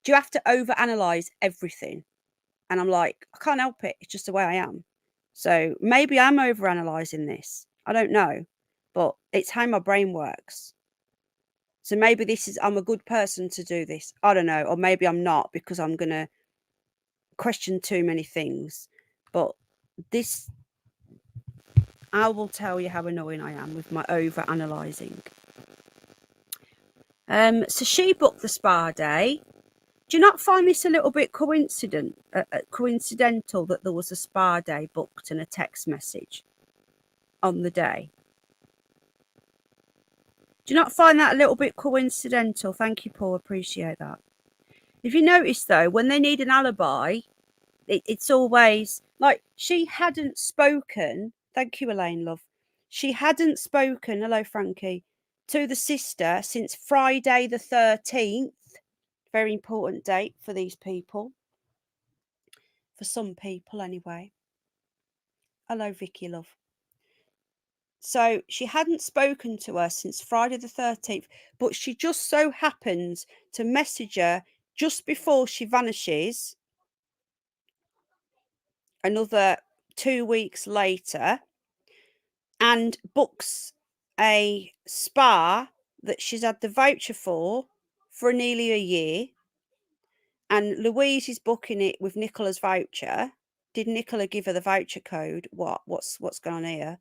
"Do you have to overanalyze everything?" And I'm like, "I can't help it. It's just the way I am." So maybe I'm overanalyzing this. I don't know, but it's how my brain works. So maybe I'm a good person to do this. I don't know. Or maybe I'm not because I'm going to question too many things. But I will tell you how annoying I am with my over analysing. So she booked the spa day. Do you not find this a little bit coincidental that there was a spa day booked and a text message on the day? Do you not find that a little bit coincidental? Thank you, Paul. Appreciate that. If you notice, though, when they need an alibi, it's always like she hadn't spoken. Thank you, Elaine, love. She hadn't spoken, hello, Frankie, to the sister since Friday the 13th. Very important date for these people. For some people, anyway. Hello, Vicky, love. So she hadn't spoken to her since Friday the 13th, but she just so happens to message her just before she vanishes another 2 weeks later and books a spa that she's had the voucher for nearly a year. And Louise is booking it with Nicola's voucher. Did Nicola give her the voucher code? What's going on here?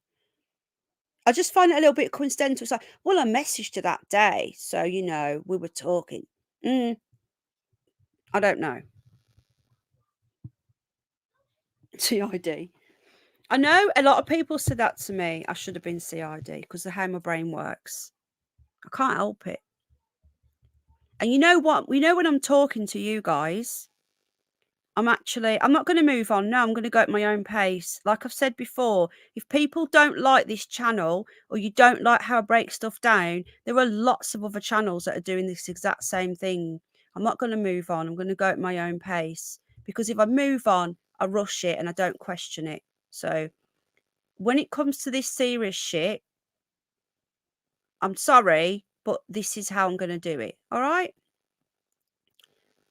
I just find it a little bit coincidental. It's like, well, I messaged her that day, so we were talking. I don't know. CID. I know a lot of people said that to me. I should have been CID because of how my brain works. I can't help it. And you know what? We know when I'm talking to you guys, I'm not going to move on. No, I'm going to go at my own pace. Like I've said before, if people don't like this channel or you don't like how I break stuff down, there are lots of other channels that are doing this exact same thing. I'm not going to move on. I'm going to go at my own pace because if I move on, I rush it and I don't question it. So when it comes to this serious shit, I'm sorry, but this is how I'm going to do it. All right?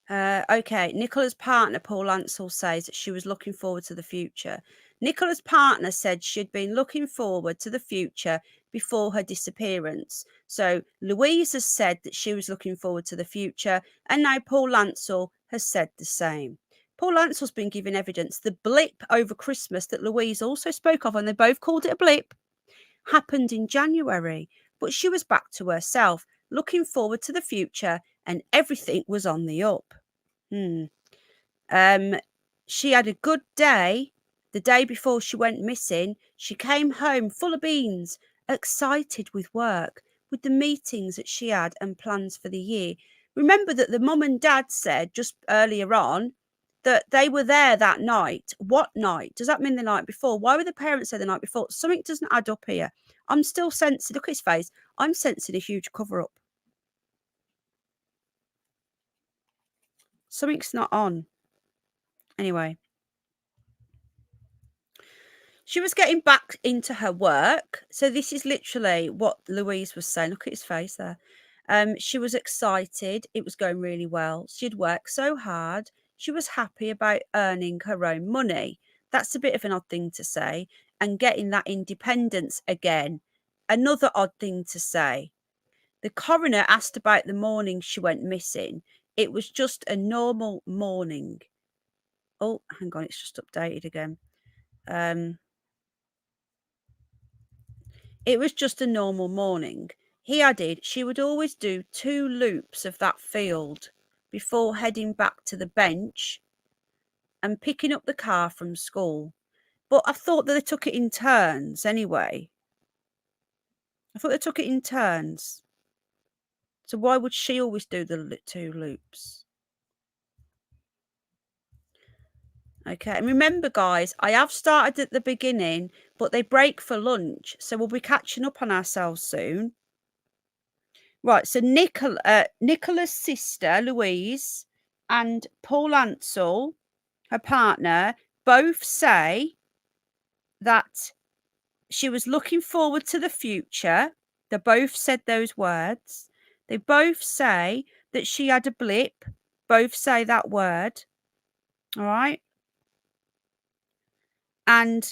Okay, Nicola's partner, Paul Ansell, says that she was looking forward to the future. Nicola's partner said she'd been looking forward to the future before her disappearance. So Louise has said that she was looking forward to the future, and now Paul Ansell has said the same. Paul Ansell's been given evidence. The blip over Christmas that Louise also spoke of, and they both called it a blip, happened in January. But she was back to herself, looking forward to the future, and everything was on the up. She had a good day. The day before she went missing, she came home full of beans, excited with work, with the meetings that she had and plans for the year. Remember that the mum and dad said just earlier on that they were there that night. What night? Does that mean the night before? Why would the parents say the night before? Something doesn't add up here. I'm still sensing, look at his face. I'm sensing a huge cover up. Something's not on. Anyway. She was getting back into her work. So this is literally what Louise was saying. Look at his face there. She was excited. It was going really well. She'd worked so hard. She was happy about earning her own money. That's a bit of an odd thing to say. And getting that independence again. Another odd thing to say. The coroner asked about the morning she went missing. It was just a normal morning. Oh, hang on. It's just updated again. It was just a normal morning. He added she would always do 2 loops of that field before heading back to the bench and picking up the car from school. But I thought that they took it in turns anyway. I thought they took it in turns. So why would she always do the 2 loops? Okay, and remember, guys, I have started at the beginning, but they break for lunch, so we'll be catching up on ourselves soon. Right, so Nicola's sister, Louise, and Paul Ansell, her partner, both say that she was looking forward to the future. They both said those words. They both say that she had a blip. Both say that word. All right. And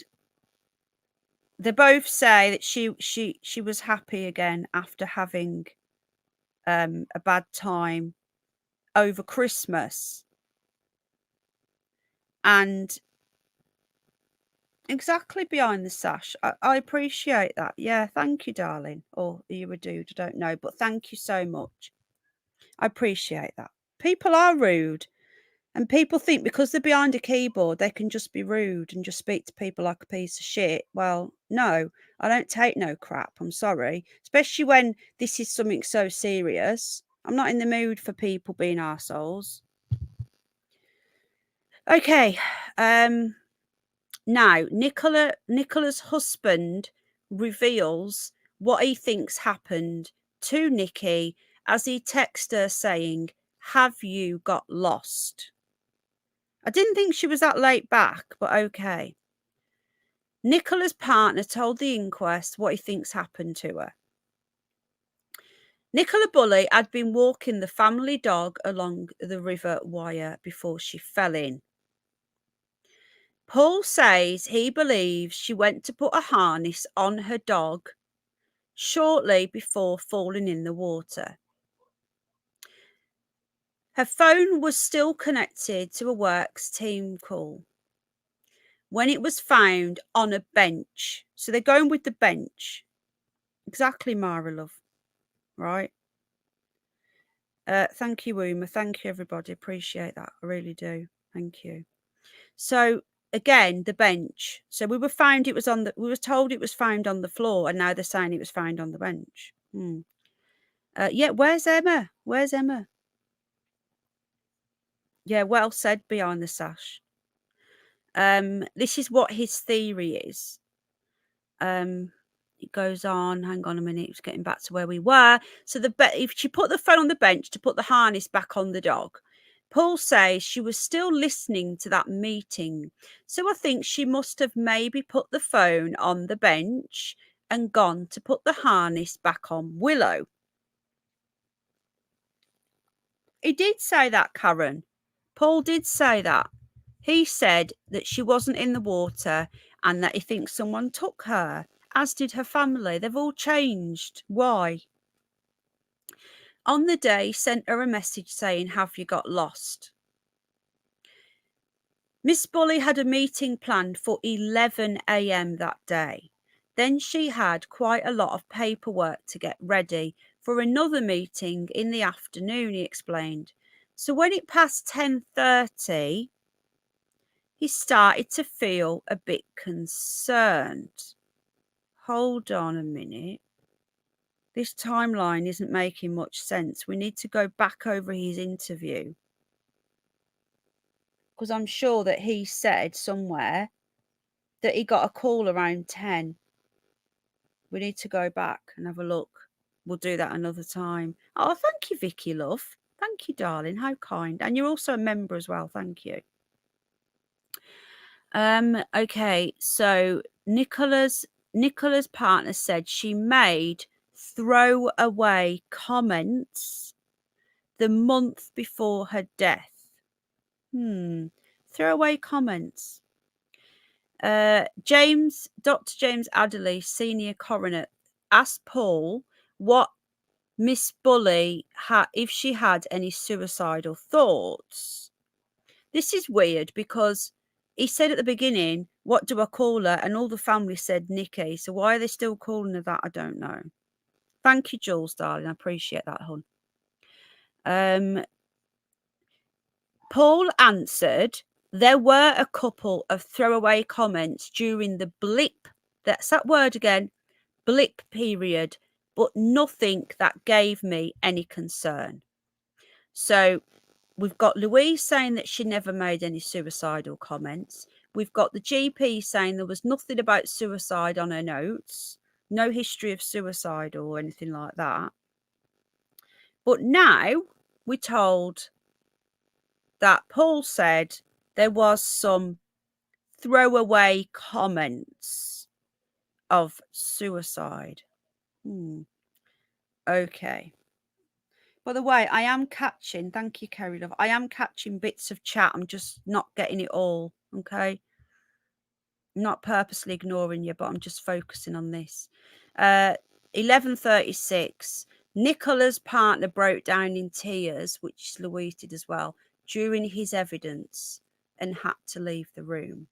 they both say that she was happy again after having a bad time over Christmas. And exactly, behind the sash. I appreciate that. Yeah, thank you, darling. Or you a dude, I don't know, but thank you so much. I appreciate that. People are rude, and people think because they're behind a keyboard, they can just be rude and just speak to people like a piece of shit. Well, no, I don't take no crap. I'm sorry, especially when this is something so serious. I'm not in the mood for people being arseholes. Okay, now, Nicola's husband reveals what he thinks happened to Nikki as he texts her saying, "Have you got lost?" I didn't think she was that late back, but okay. Nicola's partner told the inquest what he thinks happened to her. Nicola Bulley had been walking the family dog along the river Wire before she fell in. Paul says he believes she went to put a harness on her dog shortly before falling in the water. Her phone was still connected to a works team call when it was found on a bench. So they're going with the bench. Exactly, Mara, love. Right? Thank you, Uma. Thank you, everybody. Appreciate that. I really do. Thank you. So again, the bench. So we were told it was found on the floor, and now they're saying it was found on the bench. Yeah, where's Emma? Where's Emma? Yeah, well said, behind the sash. This is what his theory is. It goes on. Hang on a minute. It's getting back to where we were. So if she put the phone on the bench to put the harness back on the dog, Paul says she was still listening to that meeting. So I think she must have maybe put the phone on the bench and gone to put the harness back on Willow. He did say that, Karen. Paul did say that. He said that she wasn't in the water and that he thinks someone took her, as did her family. They've all changed. Why? On the day, sent her a message saying, "Have you got lost?" Miss Bulley had a meeting planned for 11 a.m. that day. Then she had quite a lot of paperwork to get ready for another meeting in the afternoon, he explained. So when it passed 10:30, he started to feel a bit concerned. Hold on a minute. This timeline isn't making much sense. We need to go back over his interview. Because I'm sure that he said somewhere that he got a call around 10. We need to go back and have a look. We'll do that another time. Oh, thank you, Vicky, love. Thank you, darling. How kind. And you're also a member as well. Thank you. Okay, so Nicola's partner said she made throwaway comments the month before her death. Throwaway comments. Dr. James Adderley, senior coroner, asked Paul what Miss Bulley had, if she had any suicidal thoughts. This is weird because he said at the beginning, "What do I call her?" And all the family said Nikki. So why are they still calling her that? I don't know. Thank you, Jules, darling. I appreciate that, hon. Paul answered, there were a couple of throwaway comments during the blip. That's that word again, blip period, but nothing that gave me any concern. So we've got Louise saying that she never made any suicidal comments. We've got the GP saying there was nothing about suicide on her notes, no history of suicide or anything like that. But now we're told that Paul said there was some throwaway comments of suicide. Okay. By the way, I am catching, thank you, Kerry Love, I am catching bits of chat. I'm just not getting it all, okay? I'm not purposely ignoring you, but I'm just focusing on this. 11:36, Nicola's partner broke down in tears, which Louise did as well, during his evidence and had to leave the room.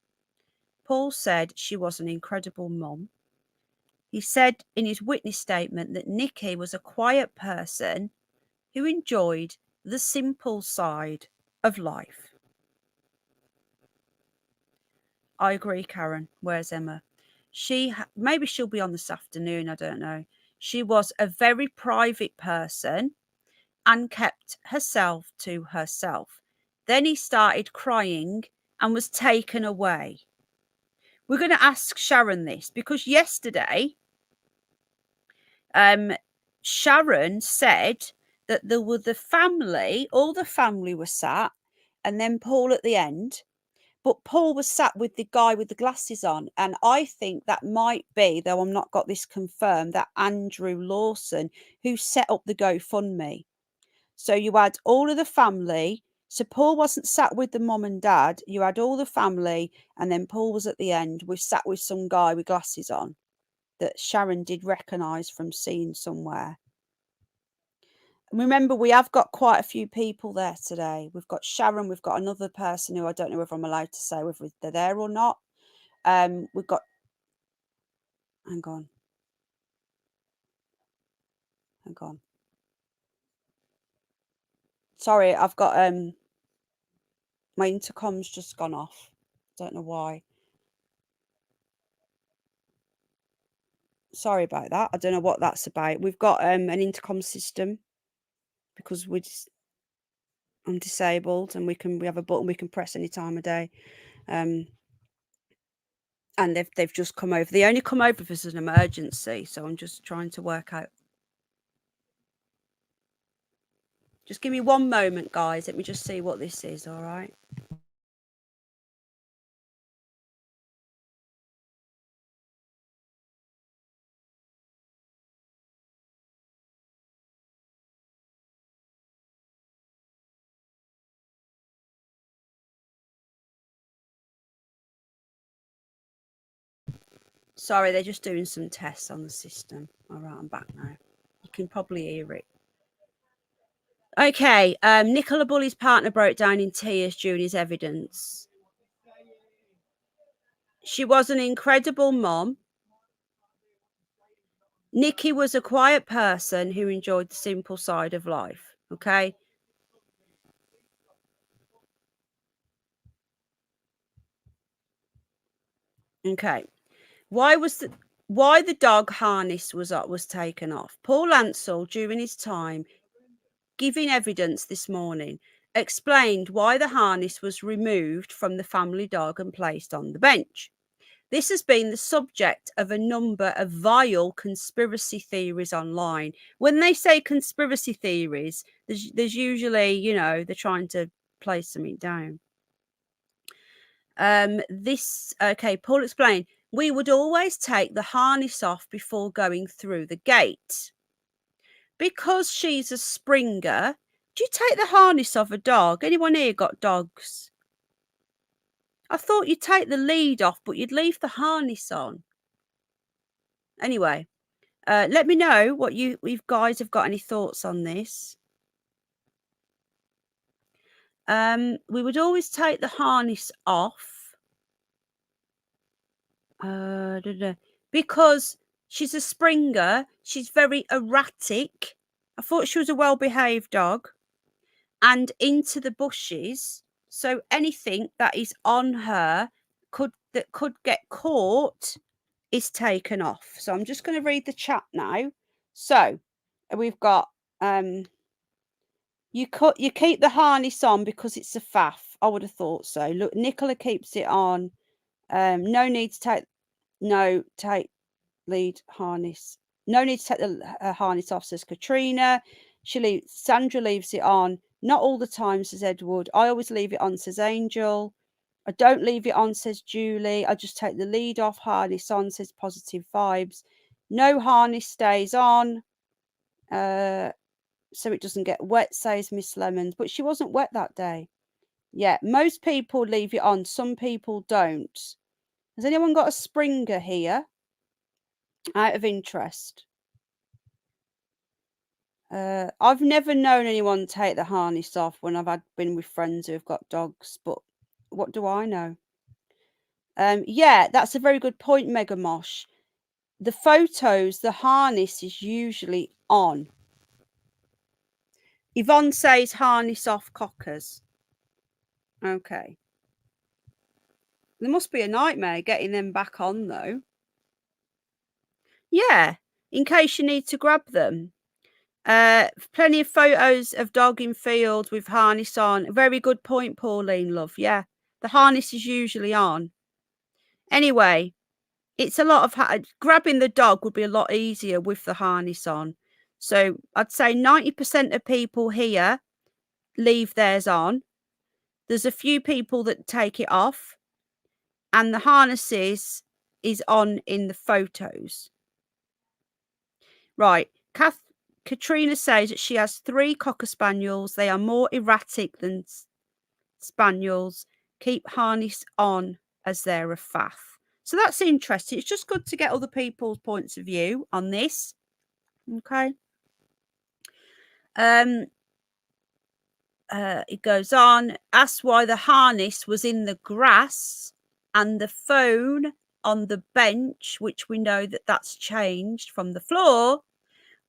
Paul said she was an incredible mom. He said in his witness statement that Nikki was a quiet person who enjoyed the simple side of life. I agree, Karen. Where's Emma? Maybe she'll be on this afternoon. I don't know. She was a very private person and kept herself to herself. Then he started crying and was taken away. We're going to ask Sharon this because yesterday, Sharon said that there were the family, all the family were sat, and then Paul at the end. But Paul was sat with the guy with the glasses on. And I think that might be, though I'm not got this confirmed, that Andrew Lawson who set up the GoFundMe. So you had all of the family. So Paul wasn't sat with the mom and dad. You had all the family. And then Paul was at the end. We sat with some guy with glasses on that Sharon did recognise from seeing somewhere. Remember, we have got quite a few people there today. We've got Sharon. We've got another person who I don't know if I'm allowed to say whether they're there or not. We've got, hang on. Sorry, I've got, my intercom's just gone off. Don't know why. Sorry about that. I don't know what that's about. We've got an intercom system because I'm disabled and we have a button we can press any time of day. And they've just come over. They only come over if it's an emergency. So I'm just trying to work out. Just give me one moment, guys. Let me just see what this is, all right? Sorry, they're just doing some tests on the system. All right, I'm back now. You can probably hear it. Okay, Nicola Bulley's partner broke down in tears during his evidence. She was an incredible mom. Nikki was a quiet person who enjoyed the simple side of life. Okay. Okay. Why the dog harness was taken off? Paul Ansell, during his time giving evidence this morning, explained why the harness was removed from the family dog and placed on the bench. This has been the subject of a number of vile conspiracy theories online. When they say conspiracy theories, there's usually, they're trying to play something down. Paul explained, we would always take the harness off before going through the gate. Because she's a Springer, do you take the harness off a dog? Anyone here got dogs? I thought you'd take the lead off, but you'd leave the harness on. Anyway, let me know what you guys have got any thoughts on this. We would always take the harness off. Because she's a Springer, she's very erratic. I thought she was a well-behaved dog. And into the bushes, so anything that is on her that could get caught is taken off. So I'm just going to read the chat now. So we've got you keep the harness on because it's a faff. I would have thought so. Look, Nicola keeps it on. No need to take lead harness. No need to take the harness off, says Katrina. Sandra leaves it on. Not all the time, says Edward. I always leave it on, says Angel. I don't leave it on, says Julie. I just take the lead off, harness on, says Positive Vibes. No harness stays on, so it doesn't get wet, says Miss Lemons. But she wasn't wet that day. Yeah, most people leave it on. Some people don't. Has anyone got a Springer here? Out of interest. I've never known anyone take the harness off when I've been with friends who have got dogs, but what do I know? Yeah, that's a very good point, Mega Mosh. The photos, the harness is usually on. Yvonne says harness off cockers. Okay. There must be a nightmare getting them back on, though. Yeah, in case you need to grab them. Plenty of photos of dog in field with harness on. Very good point, Pauline, love. Yeah, the harness is usually on. Anyway, it's a lot of grabbing the dog would be a lot easier with the harness on. So I'd say 90% of people here leave theirs on. There's a few people that take it off, and the harnesses is on in the photos. Right. Katrina says that she has 3 Cocker Spaniels. They are more erratic than Spaniels. Keep harness on as they're a faff. So that's interesting. It's just good to get other people's points of view on this. Okay. It goes on. Asked why the harness was in the grass and the phone on the bench, which we know that that's changed from the floor.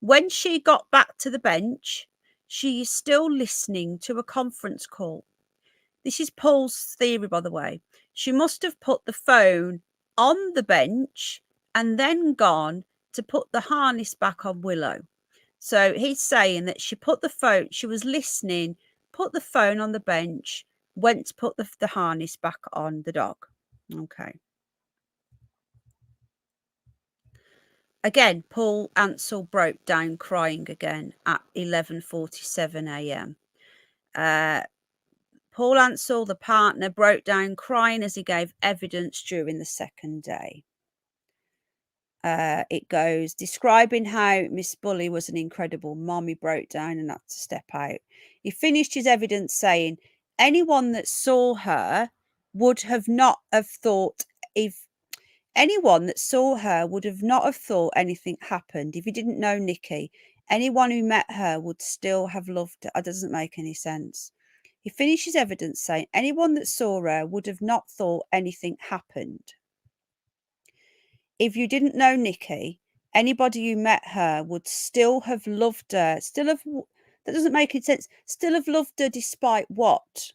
When she got back to the bench, she is still listening to a conference call. This is Paul's theory, by the way. She must have put the phone on the bench and then gone to put the harness back on Willow. So he's saying that she was listening, put the phone on the bench, went to put the harness back on the dog. Okay. Again, Paul Ansell broke down crying again at 11:47 a.m. Paul Ansell, the partner, broke down crying as he gave evidence during the second day. It goes, describing how Miss Bulley was an incredible mom. He broke down and had to step out. He finished his evidence saying, anyone that saw her would have not have thought anything happened if he didn't know Nikki. Anyone who met her would still have loved her. It doesn't make any sense. He finished his evidence saying anyone that saw her would have not thought anything happened. if you didn't know Nikki, anybody who met her would still have loved her. That doesn't make any sense. Still have loved her despite what?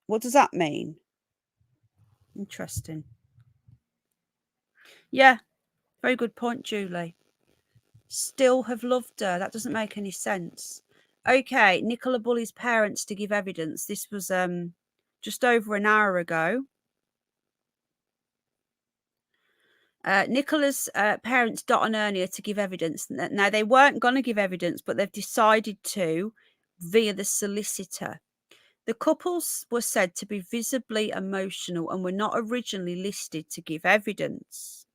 What does that mean? Interesting. Yeah, very good point, Julie. Still have loved her. That doesn't make any sense. Okay, Nicola Bulley's parents to give evidence. This was just over an hour ago. Nicola's parents, Dot and Ernie, are to give evidence. Now, they weren't going to give evidence, but they've decided to via the solicitor. The couples were said to be visibly emotional and were not originally listed to give evidence.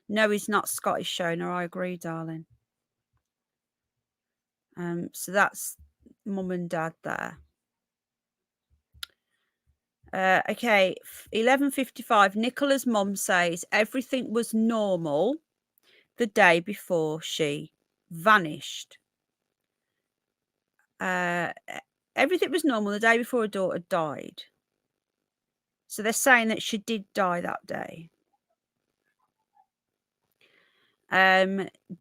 No, he's not Scottish, Shona. I agree, darling. So that's mum and dad there. Okay, 11:55. Nicola's mum says everything was normal the day before she vanished. Everything was normal the day before her daughter died. So they're saying that she did die that day.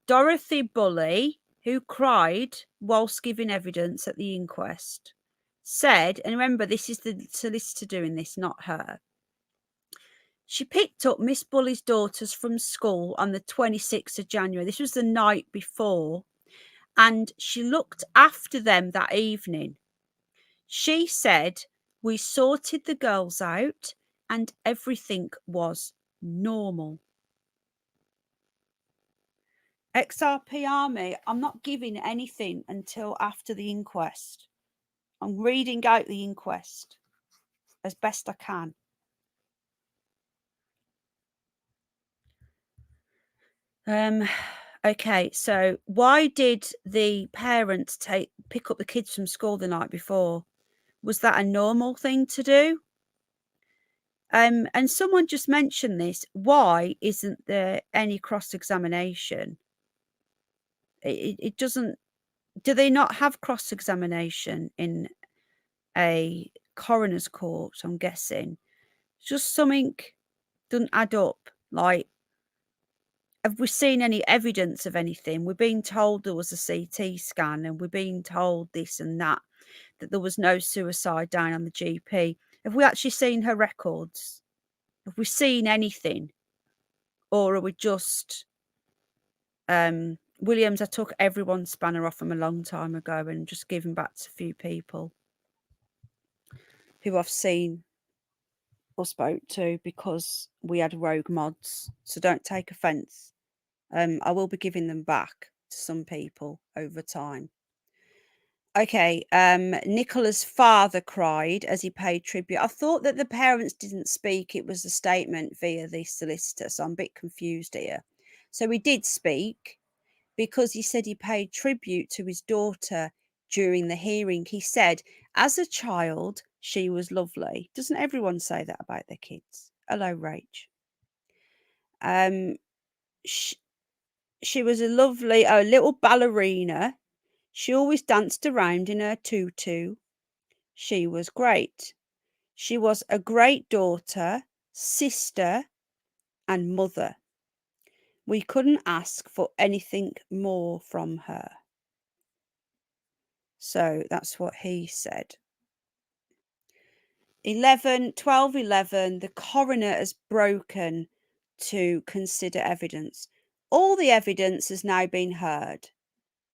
Dorothy Bulley, who cried whilst giving evidence at the inquest, said, and remember, this is the solicitor doing this, not her. She picked up Miss Bulley's daughters from school on the 26th of January. This was the night before. And she looked after them that evening. She said, we sorted the girls out and everything was normal. XRP Army, I'm not giving anything until after the inquest. I'm reading out the inquest as best I can. Okay, so why did the parents pick up the kids from school the night before? Was that a normal thing to do? And someone just mentioned this. Why isn't there any cross-examination? It doesn't. Do they not have cross-examination in a coroner's court? I'm guessing. Just something doesn't add up. Like, have we seen any evidence of anything? We're being told there was a CT scan, and we're being told this and that there was no suicide down on the GP. Have we actually seen her records? Have we seen anything? Or are we just Williams? I took everyone's spanner off him a long time ago and just given back to a few people who I've seen or spoke to because we had rogue mods. So don't take offence. I will be giving them back to some people over time. Okay, Nicola's father cried as he paid tribute. I thought that the parents didn't speak. It was a statement via the solicitor, so I'm a bit confused here. So he did speak because he said he paid tribute to his daughter during the hearing. He said, as a child, she was lovely. Doesn't everyone say that about their kids? Hello, Rach. She was a lovely, little ballerina. She always danced around in her tutu. She was great. She was a great daughter, sister, and mother. We couldn't ask for anything more from her. So that's what he said. 12:11, the coroner has broken to consider evidence. All the evidence has now been heard.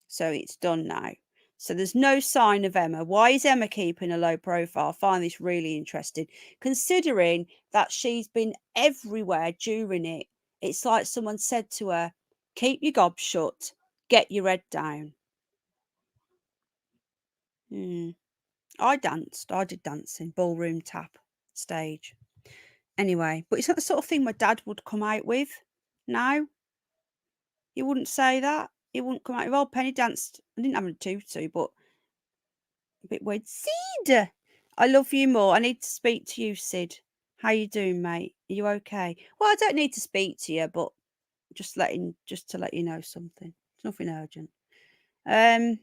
So it's done now. So there's no sign of Emma. Why is Emma keeping a low profile? I find this really interesting, considering that she's been everywhere during it. It's like someone said to her, keep your gob shut, get your head down. I danced. I did dancing, ballroom tap, stage. Anyway, but it's not the sort of thing my dad would come out with now. He wouldn't say that. He wouldn't come out with, oh, Penny danced. I didn't have a tutu, but a bit weird. Sid, I love you more. I need to speak to you, Sid. How you doing, mate? Are you okay? Well, I don't need to speak to you, but just to let you know something. It's nothing urgent. I'm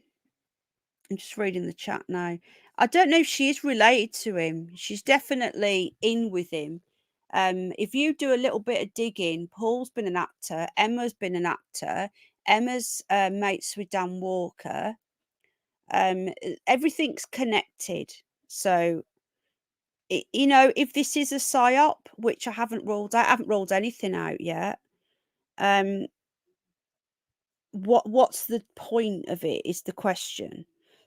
just reading the chat now. I don't know if she is related to him. She's definitely in with him. If you do a little bit of digging, Paul's been an actor, Emma's been an actor, Emma's mates with Dan Walker. Everything's connected. So, you know, if this is a psyop, which I haven't ruled out, I haven't ruled anything out yet. What's the point of it is the question.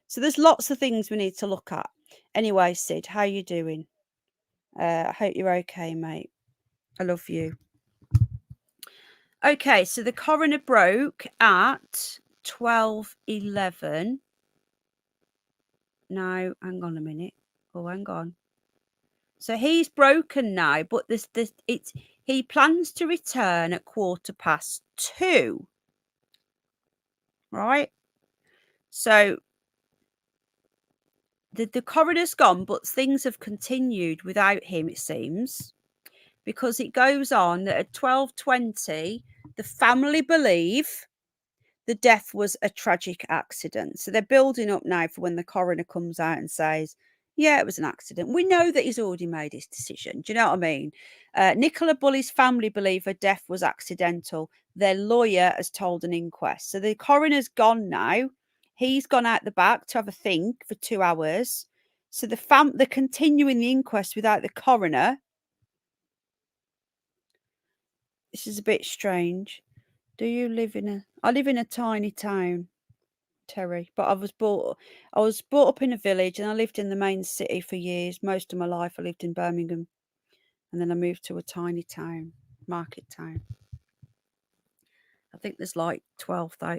So there's lots of things we need to look at. Anyway, Sid, how you doing? I hope you're okay, mate. I love you. Okay, so the coroner broke at 12:11. No, hang on a minute. Oh, hang on. So he's broken now, but he plans to return at 2:15. Right? So the coroner's gone, but things have continued without him, it seems, because it goes on that at 12:20, the family believe the death was a tragic accident. So they're building up now for when the coroner comes out and says, yeah, it was an accident. We know that he's already made his decision. Do you know what I mean? Nicola Bulley's family believe her death was accidental. Their lawyer has told an inquest. So the coroner's gone now. He's gone out the back to have a think for 2 hours. So they're continuing the inquest without the coroner. This is a bit strange. Do you live I live in a tiny town, Terry, but I was brought up in a village and I lived in the main city for years. Most of my life I lived in Birmingham, and then I moved to a tiny town, market town. I think there's like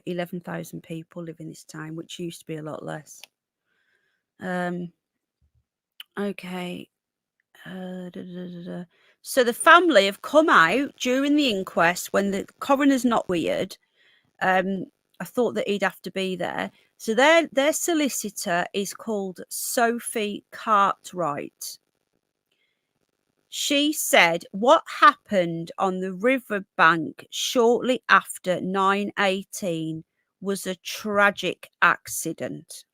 11,000 people live in this town, which used to be a lot less. Okay. So the family have come out during the inquest when the coroner's not weird. I thought that he'd have to be there. So their solicitor is called Sophie Cartwright. She said what happened on the riverbank shortly after 9:18 was a tragic accident.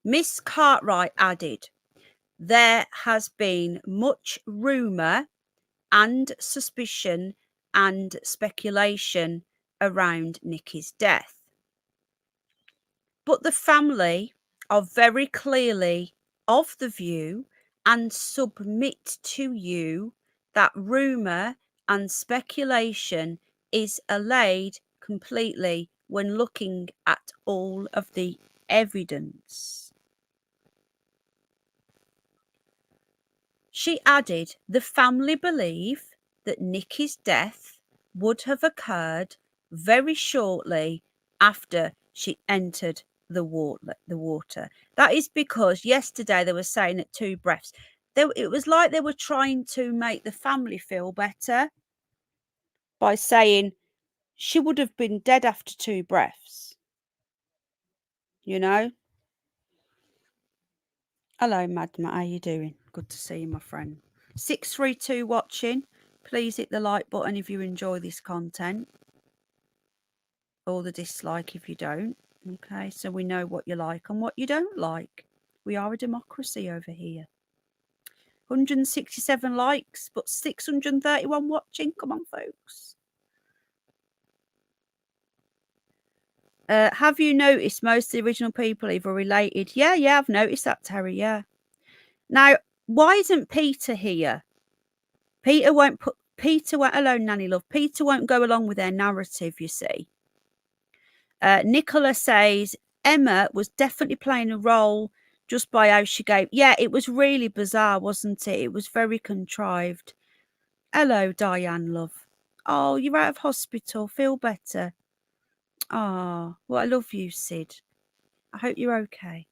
Miss Cartwright added, there has been much rumour and suspicion and speculation around Nikki's death. But the family are very clearly of the view and submit to you that rumour and speculation is allayed completely when looking at all of the evidence. She added, the family believe that Nikki's death would have occurred very shortly after she entered the water. That is because yesterday they were saying at 2 breaths. It was like they were trying to make the family feel better by saying she would have been dead after 2 breaths. You know? Hello, Madma. How you doing? Good to see you, my friend. 632 watching. Please hit the like button if you enjoy this content, or the dislike if you don't. Okay, so we know what you like and what you don't like. We are a democracy over here. 167 likes, but 631 watching. Come on, folks. Have you noticed most of the original people either related? Yeah, I've noticed that, Terry. Yeah. Now, why isn't Peter here? Hello, Nanny Love. Peter won't go along with their narrative, you see. Nicola says Emma was definitely playing a role just by how she gave. Yeah, it was really bizarre, wasn't it? It was very contrived. Hello, Diane, love. Oh, you're out of hospital. Feel better. Oh, well, I love you, Sid. I hope you're okay.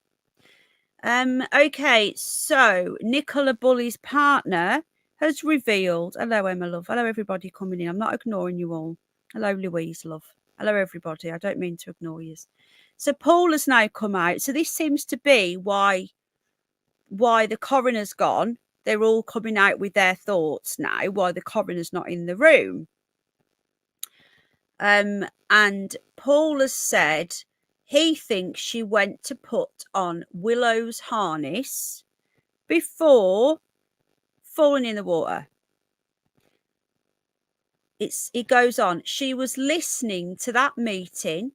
Okay, so Nicola Bulley's partner has revealed. Hello, Emma, love. Hello, everybody coming in. I'm not ignoring you all. Hello, Louise, love. Hello, everybody. I don't mean to ignore you. So Paul has now come out. So this seems to be why the coroner's gone. They're all coming out with their thoughts now, why the coroner's not in the room. And Paul has said he thinks she went to put on Willow's harness before falling in the water. it goes on. She was listening to that meeting,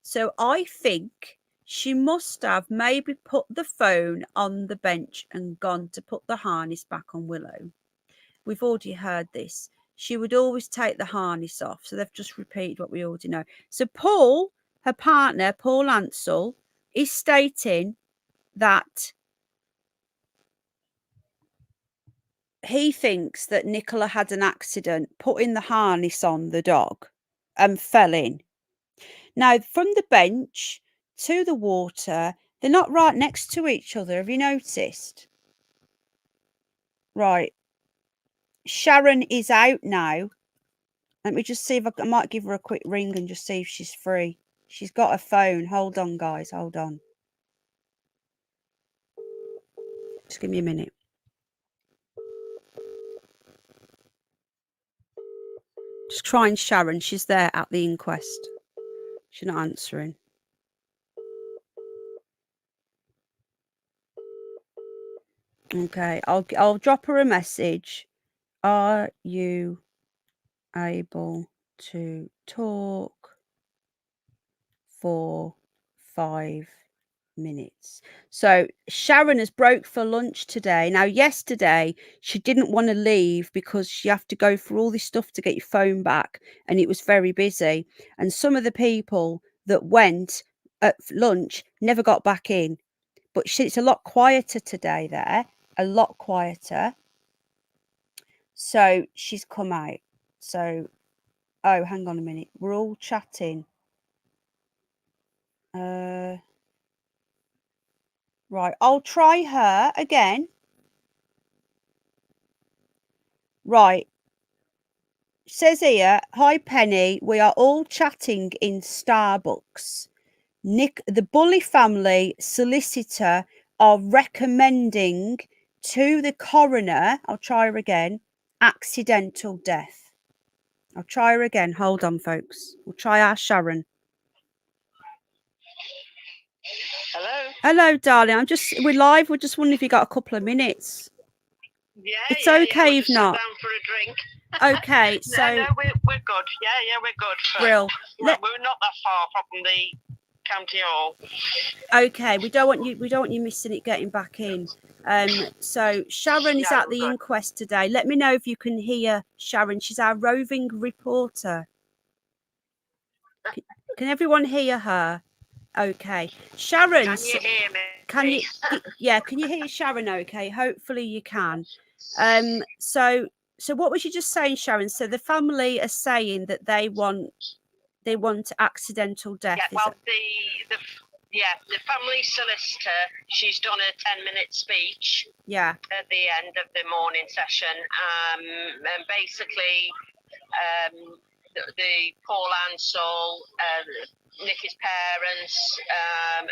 so I think she must have maybe put the phone on the bench and gone to put the harness back on Willow. We've already heard this. She would always take the harness off. So they've just repeated what we already know. So Paul, her partner, Paul Ansell, is stating that he thinks that Nicola had an accident putting the harness on the dog and fell in. Now, from the bench to the water, they're not right next to each other. Have you noticed? Right. Sharon is out now. Let me just see if I might give her a quick ring and just see if she's free. She's got a phone. Hold on, guys. Hold on. Just give me a minute. Just trying Sharon. She's there at the inquest. She's not answering. Okay, I'll drop her a message. Are you able to talk for 5 minutes? So Sharon has broke for lunch today. Now, yesterday she didn't want to leave because you have to go through all this stuff to get your phone back, and it was very busy. And some of the people that went at lunch never got back in. But it's a lot quieter today there, a lot quieter. So she's come out. So, oh, hang on a minute. We're all chatting. Right, I'll try her again. Right. Says here, hi Penny, we are all chatting in Starbucks. The Bulley family solicitor are recommending to the coroner, I'll try her again, accidental death. I'll try her again. Hold on, folks. We'll try our Sharon. Hello. Hello, darling. We're live. We're just wondering if you got a couple of minutes. Yeah, it's okay if just not. Sat down for a drink. Okay, so no, we're good. Yeah, we're good. Brill. We're not that far from the county hall. Okay, we don't want you missing it getting back in. So Sharon is at the inquest today. Let me know if you can hear Sharon. She's our roving reporter. Can everyone hear her? Okay, Sharon. Can you hear me? Can you? Yeah, can you hear Sharon? Okay, hopefully you can. So what was you just saying, Sharon? So the family are saying that they want accidental death. Yeah, well, the family solicitor, she's done a 10-minute speech. Yeah. At the end of the morning session, and basically, the Paul Ansell, Nicky's parents,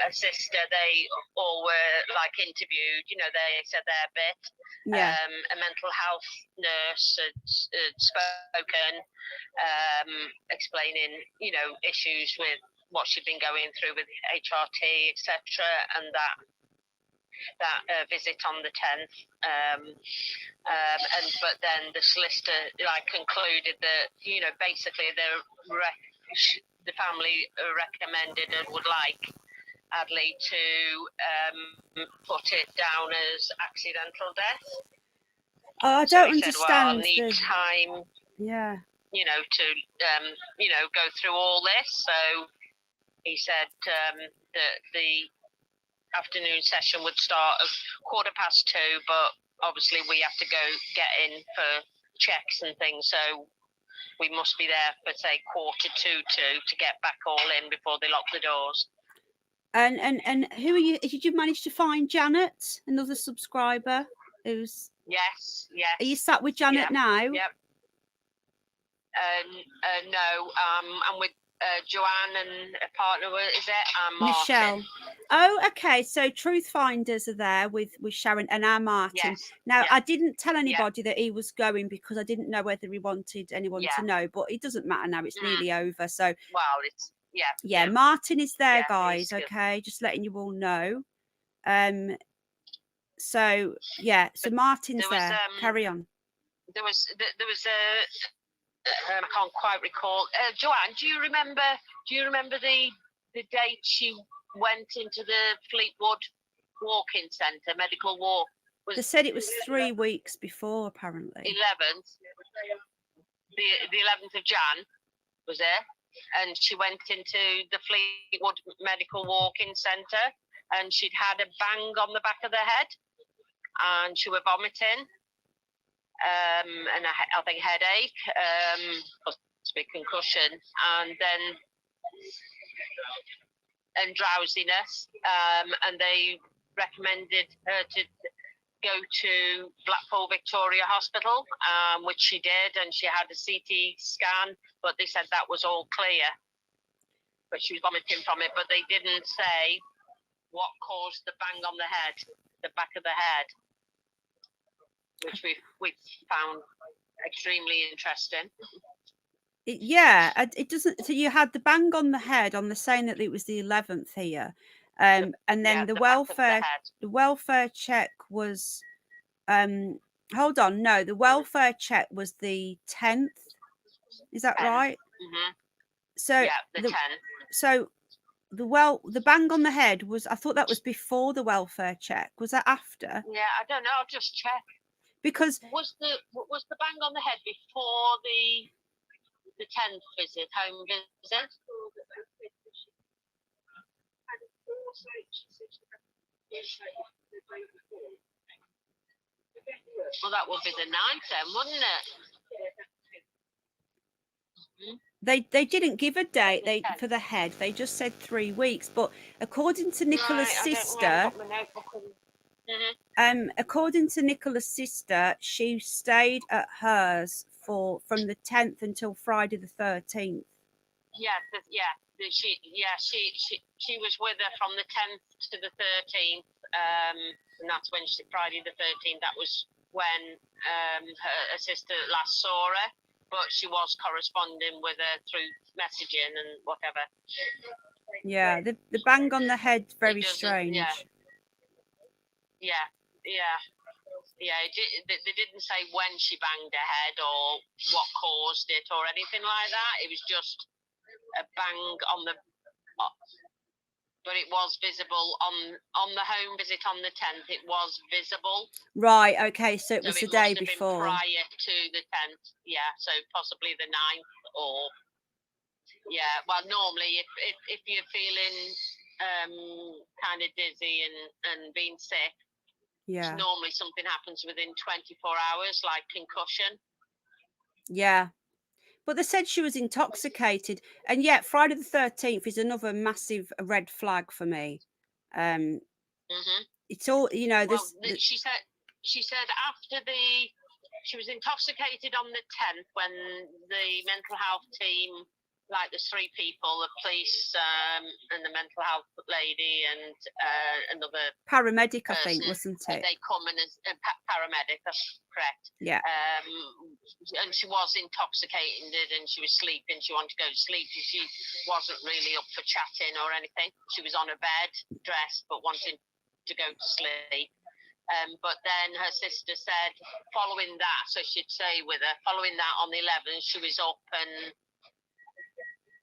a sister, they all were like interviewed. You know, they said their bit. Yeah. A mental health nurse had spoken, explaining, you know, issues with what she'd been going through with HRT, etc., and that visit on the 10th. But then the solicitor concluded that, you know, basically the family recommended and would like Adley to put it down as accidental death. I don't understand. Said, well, I'll need time. Yeah. You know, to you know, go through all this. So he said that the afternoon session would start at 2:15, but obviously we have to go get in for checks and things, so we must be there for say 1:45 to get back all in before they lock the doors. And who are you? Did you manage to find Janet, another subscriber who's? Yes. Are you sat with Janet now? Yep. No, I'm with Joanne and a partner, is it? Michelle. Martin. Oh, okay. So truth finders are there with Sharon and our Martin. Yes. Now, I didn't tell anybody that he was going because I didn't know whether he wanted anyone to know, but it doesn't matter now. It's nearly over. So, well, it's yeah. Martin is there, guys. Okay, just letting you all know. So yeah, so Martin's there. Carry on. There was I can't quite recall. Joanne, do you remember the date she went into the Fleetwood walk-in centre, medical walk? They said it was 3 weeks before, apparently. 11th. The 11th of Jan, was it? And she went into the Fleetwood Medical Walk-in Centre, and she'd had a bang on the back of the head, and she was vomiting, and I think headache, possibly concussion, and drowsiness, and they recommended her to go to Blackpool Victoria Hospital, which she did, and she had a CT scan, but they said that was all clear. But she was vomiting from it, but they didn't say what caused the bang on the head, the back of the head, which we found extremely interesting. It doesn't. So you had the bang on the head on the saying that it was the 11th here, and then the welfare check was. Hold on, no, the welfare check was the 10th. Is that 10th. Right? Mm-hmm. So yeah, the 10th. So the bang on the head was. I thought that was before the welfare check. Was that after? Yeah, I don't know. I'll just check. Because was the bang on the head before the 10th visit, home visit? Well, that would be the 9th then, wouldn't it? They didn't give a date for the head. They just said 3 weeks. But according to Nicola's sister, according to Nicola's sister, she stayed at hers from the 10th until Friday the 13th. She was with her from the 10th to the 13th, and that's when Friday the 13th. That was when her sister last saw her, but she was corresponding with her through messaging and whatever. Yeah, the bang on the head, very strange. They didn't say when she banged her head or what caused it or anything like that. It was just a bang on the, but it was visible on the home visit on the 10th. It was visible. Right. Okay. So it was the day before. Prior to the 10th. Yeah. So possibly the 9th or. Yeah. Well, normally if you're feeling kind of dizzy and being sick. Yeah. Normally something happens within 24 hours, like concussion. Yeah. But they said she was intoxicated. And yet Friday the 13th is another massive red flag for me. It's all, you know, this. Well, she said after she was intoxicated on the 10th when the mental health team, like there's 3 people, the police and the mental health lady and another paramedic, person, I think, wasn't it? They come in as a paramedic, that's correct. Yeah. And she was intoxicated and she was sleeping. She wanted to go to sleep. She wasn't really up for chatting or anything. She was on a bed, dressed, but wanting to go to sleep. But then her sister said following that, so she'd say with her, following that on the 11th, she was up and,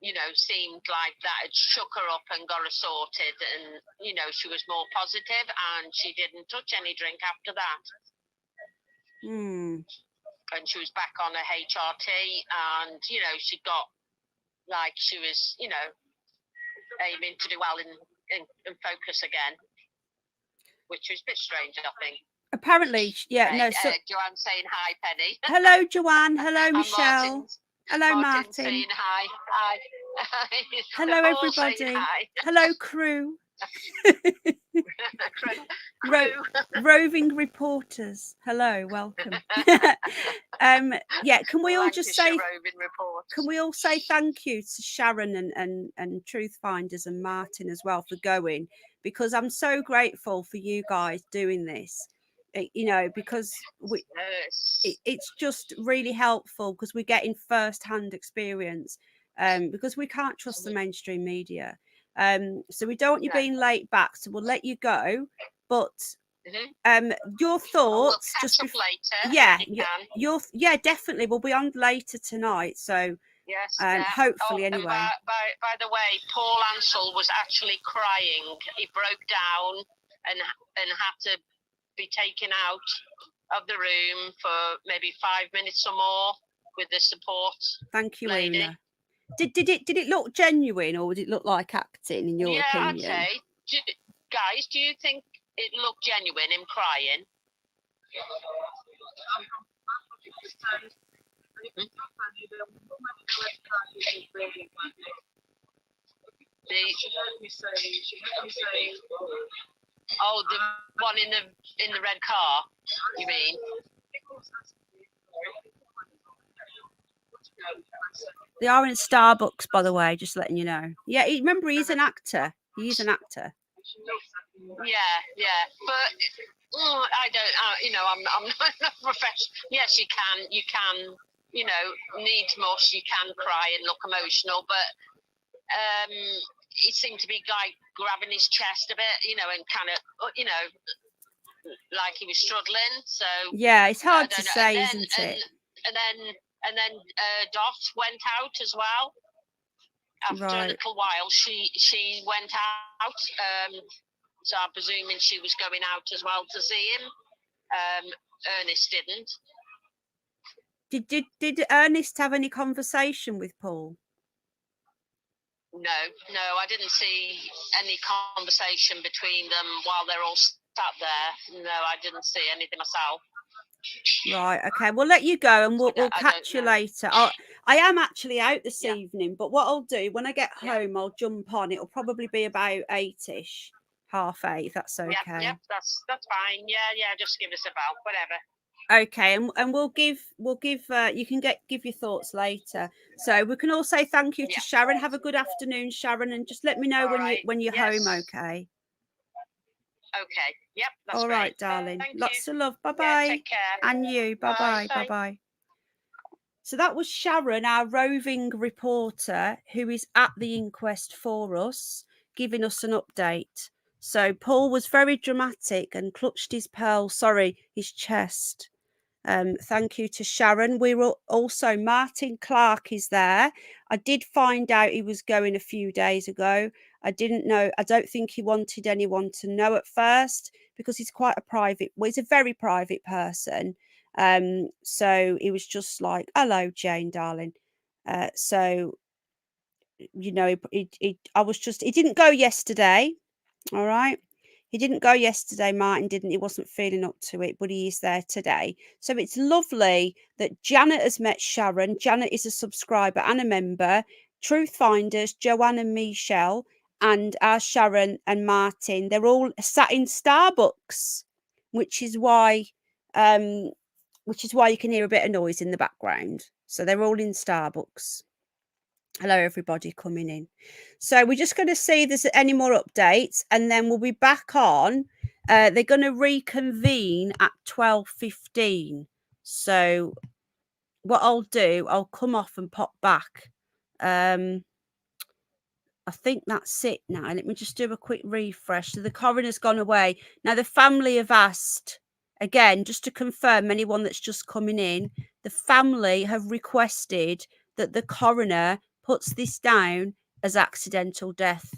you know, seemed like that had shook her up and got her sorted, and, you know, she was more positive and she didn't touch any drink after that. And she was back on her HRT and, you know, she got, like, she was, you know, aiming to do well and focus again, which was a bit strange, I think. Apparently, yeah, no. So Joanne saying hi, Penny. Hello, Joanne. Hello, Michelle. Hello, Martin. Saying hi. Hi. Hello, everybody. Hi. Hello, crew. Roving reporters. Hello, welcome. Yeah, can we all just say? Can we all say thank you to Sharon and Truth Finders and Martin as well for going, because I'm so grateful for you guys doing this. You know, because it's just really helpful because we're getting first-hand experience, because we can't trust the mainstream media. So we don't want you being late back, so we'll let you go. But Your We'll thoughts catch just up later. yeah, If you can. yeah, definitely. We'll be on later tonight. So Yes. Yeah. hopefully And anyway. by the way, Paul Ansell was actually crying. He broke down and had to be taken out of the room for maybe 5 minutes or more with the support. Thank you, lady. Una. Did it look genuine, or did it look like acting in your opinion? Yeah, I'd say. Guys, do you think it looked genuine, him crying? Oh, the one in the red car, you mean? They are in Starbucks, by the way, just letting you know. Yeah, remember, he's an actor. He's an actor. Yeah, but I don't. I'm not professional. Yes, you can. Needs must. You can cry and look emotional, but he seemed to be grabbing his chest a bit, and kind of, like he was struggling. So yeah, it's hard to say, isn't it? And then Dot went out as well. After a little while, she went out. So I'm presuming she was going out as well to see him. Ernest didn't. Did Ernest have any conversation with Paul? No, I didn't see any conversation between them while they're all sat there. No, I didn't see anything myself. Right, okay, we'll let you go and we'll catch you later. I am actually out this evening, but what I'll do when I get home, I'll jump on. It'll probably be about 8ish, 8:30, if that's okay. Yep, that's fine. Yeah, just give us a bell, whatever. Okay, and we'll give you can give your thoughts later. So we can all say thank you to Sharon. Have a good afternoon, Sharon, and just let me know when you're home, okay? Okay. Yep, that's all great. Right, darling. Thank Lots you. of love. Bye-bye. Take care. And you. Bye-bye. Bye-bye. So that was Sharon, our roving reporter, who is at the inquest for us, giving us an update. So Paul was very dramatic and clutched his his chest. Thank you to Sharon. We were also, Martin Clark is there. I did find out he was going a few days ago. I didn't know. I don't think he wanted anyone to know at first because he's quite he's a very private person. So he was just like, hello, Jane, darling. So, he didn't go yesterday. All right. He didn't go yesterday, Martin didn't. He wasn't feeling up to it, but he is there today. So it's lovely that Janet has met Sharon. Janet is a subscriber and a member. Truth Finders, Joanne and Michelle, and our Sharon and Martin, they're all sat in Starbucks, which is why you can hear a bit of noise in the background. So they're all in Starbucks. Hello, everybody coming in. So we're just going to see if there's any more updates, and then we'll be back on. They're going to reconvene at 12:15. So what I'll do, I'll come off and pop back. I think that's it now. Let me just do a quick refresh. So the coroner's gone away. Now the family have asked, again, just to confirm anyone that's just coming in, the family have requested that the coroner puts this down as accidental death.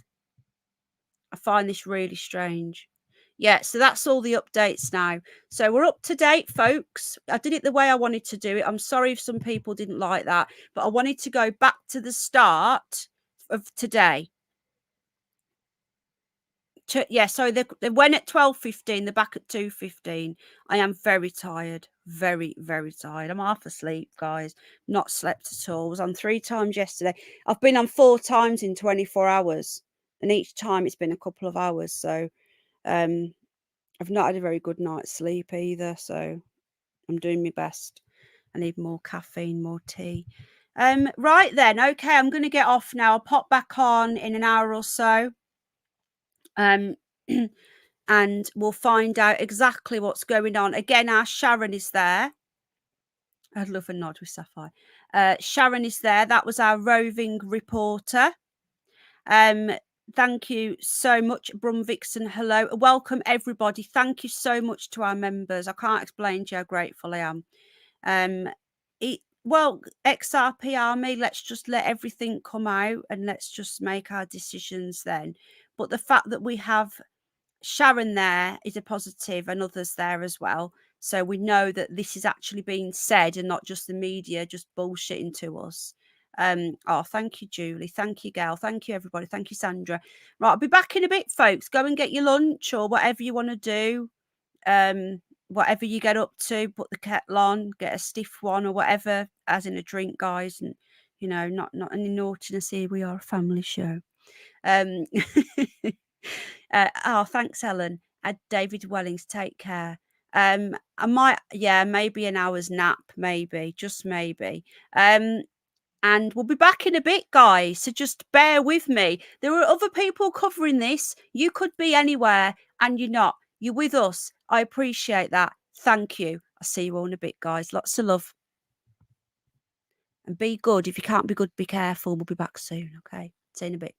I find this really strange. Yeah, so that's all the updates now. So we're up to date, folks. I did it the way I wanted to do it. I'm sorry if some people didn't like that, but I wanted to go back to the start of today. So they went at 12:15. They're back at 2:15. I am very tired, very, very tired. I'm half asleep, guys. Not slept at all. I was on 3 times yesterday. I've been on 4 times in 24 hours, and each time it's been a couple of hours. So, I've not had a very good night's sleep either. So, I'm doing my best. I need more caffeine, more tea. Right then, okay. I'm going to get off now. I'll pop back on in an hour or so. And we'll find out exactly what's going on. Again, our Sharon is there. I'd love a nod with Sapphire. Sharon is there. That was our roving reporter. Thank you so much, Brum Vixen. Hello. Welcome, everybody. Thank you so much to our members. I can't explain to you how grateful I am. Well, XRP Army, let's just let everything come out and let's just make our decisions then. But the fact that we have Sharon there is a positive and others there as well. So we know that this is actually being said and not just the media just bullshitting to us. Oh, thank you, Julie. Thank you, Gail. Thank you, everybody. Thank you, Sandra. Right, I'll be back in a bit, folks. Go and get your lunch or whatever you want to do. Whatever you get up to, put the kettle on, get a stiff one or whatever, as in a drink, guys. And, you know, not any naughtiness here. We are a family show. Oh, thanks, Ellen. David Wellings, take care. I might, yeah, maybe an hour's nap, maybe, just maybe. And we'll be back in a bit, guys. So just bear with me. There are other people covering this. You could be anywhere and you're not. You're with us. I appreciate that. Thank you. I'll see you all in a bit, guys. Lots of love. And be good. If you can't be good, be careful. We'll be back soon. Okay. See you in a bit.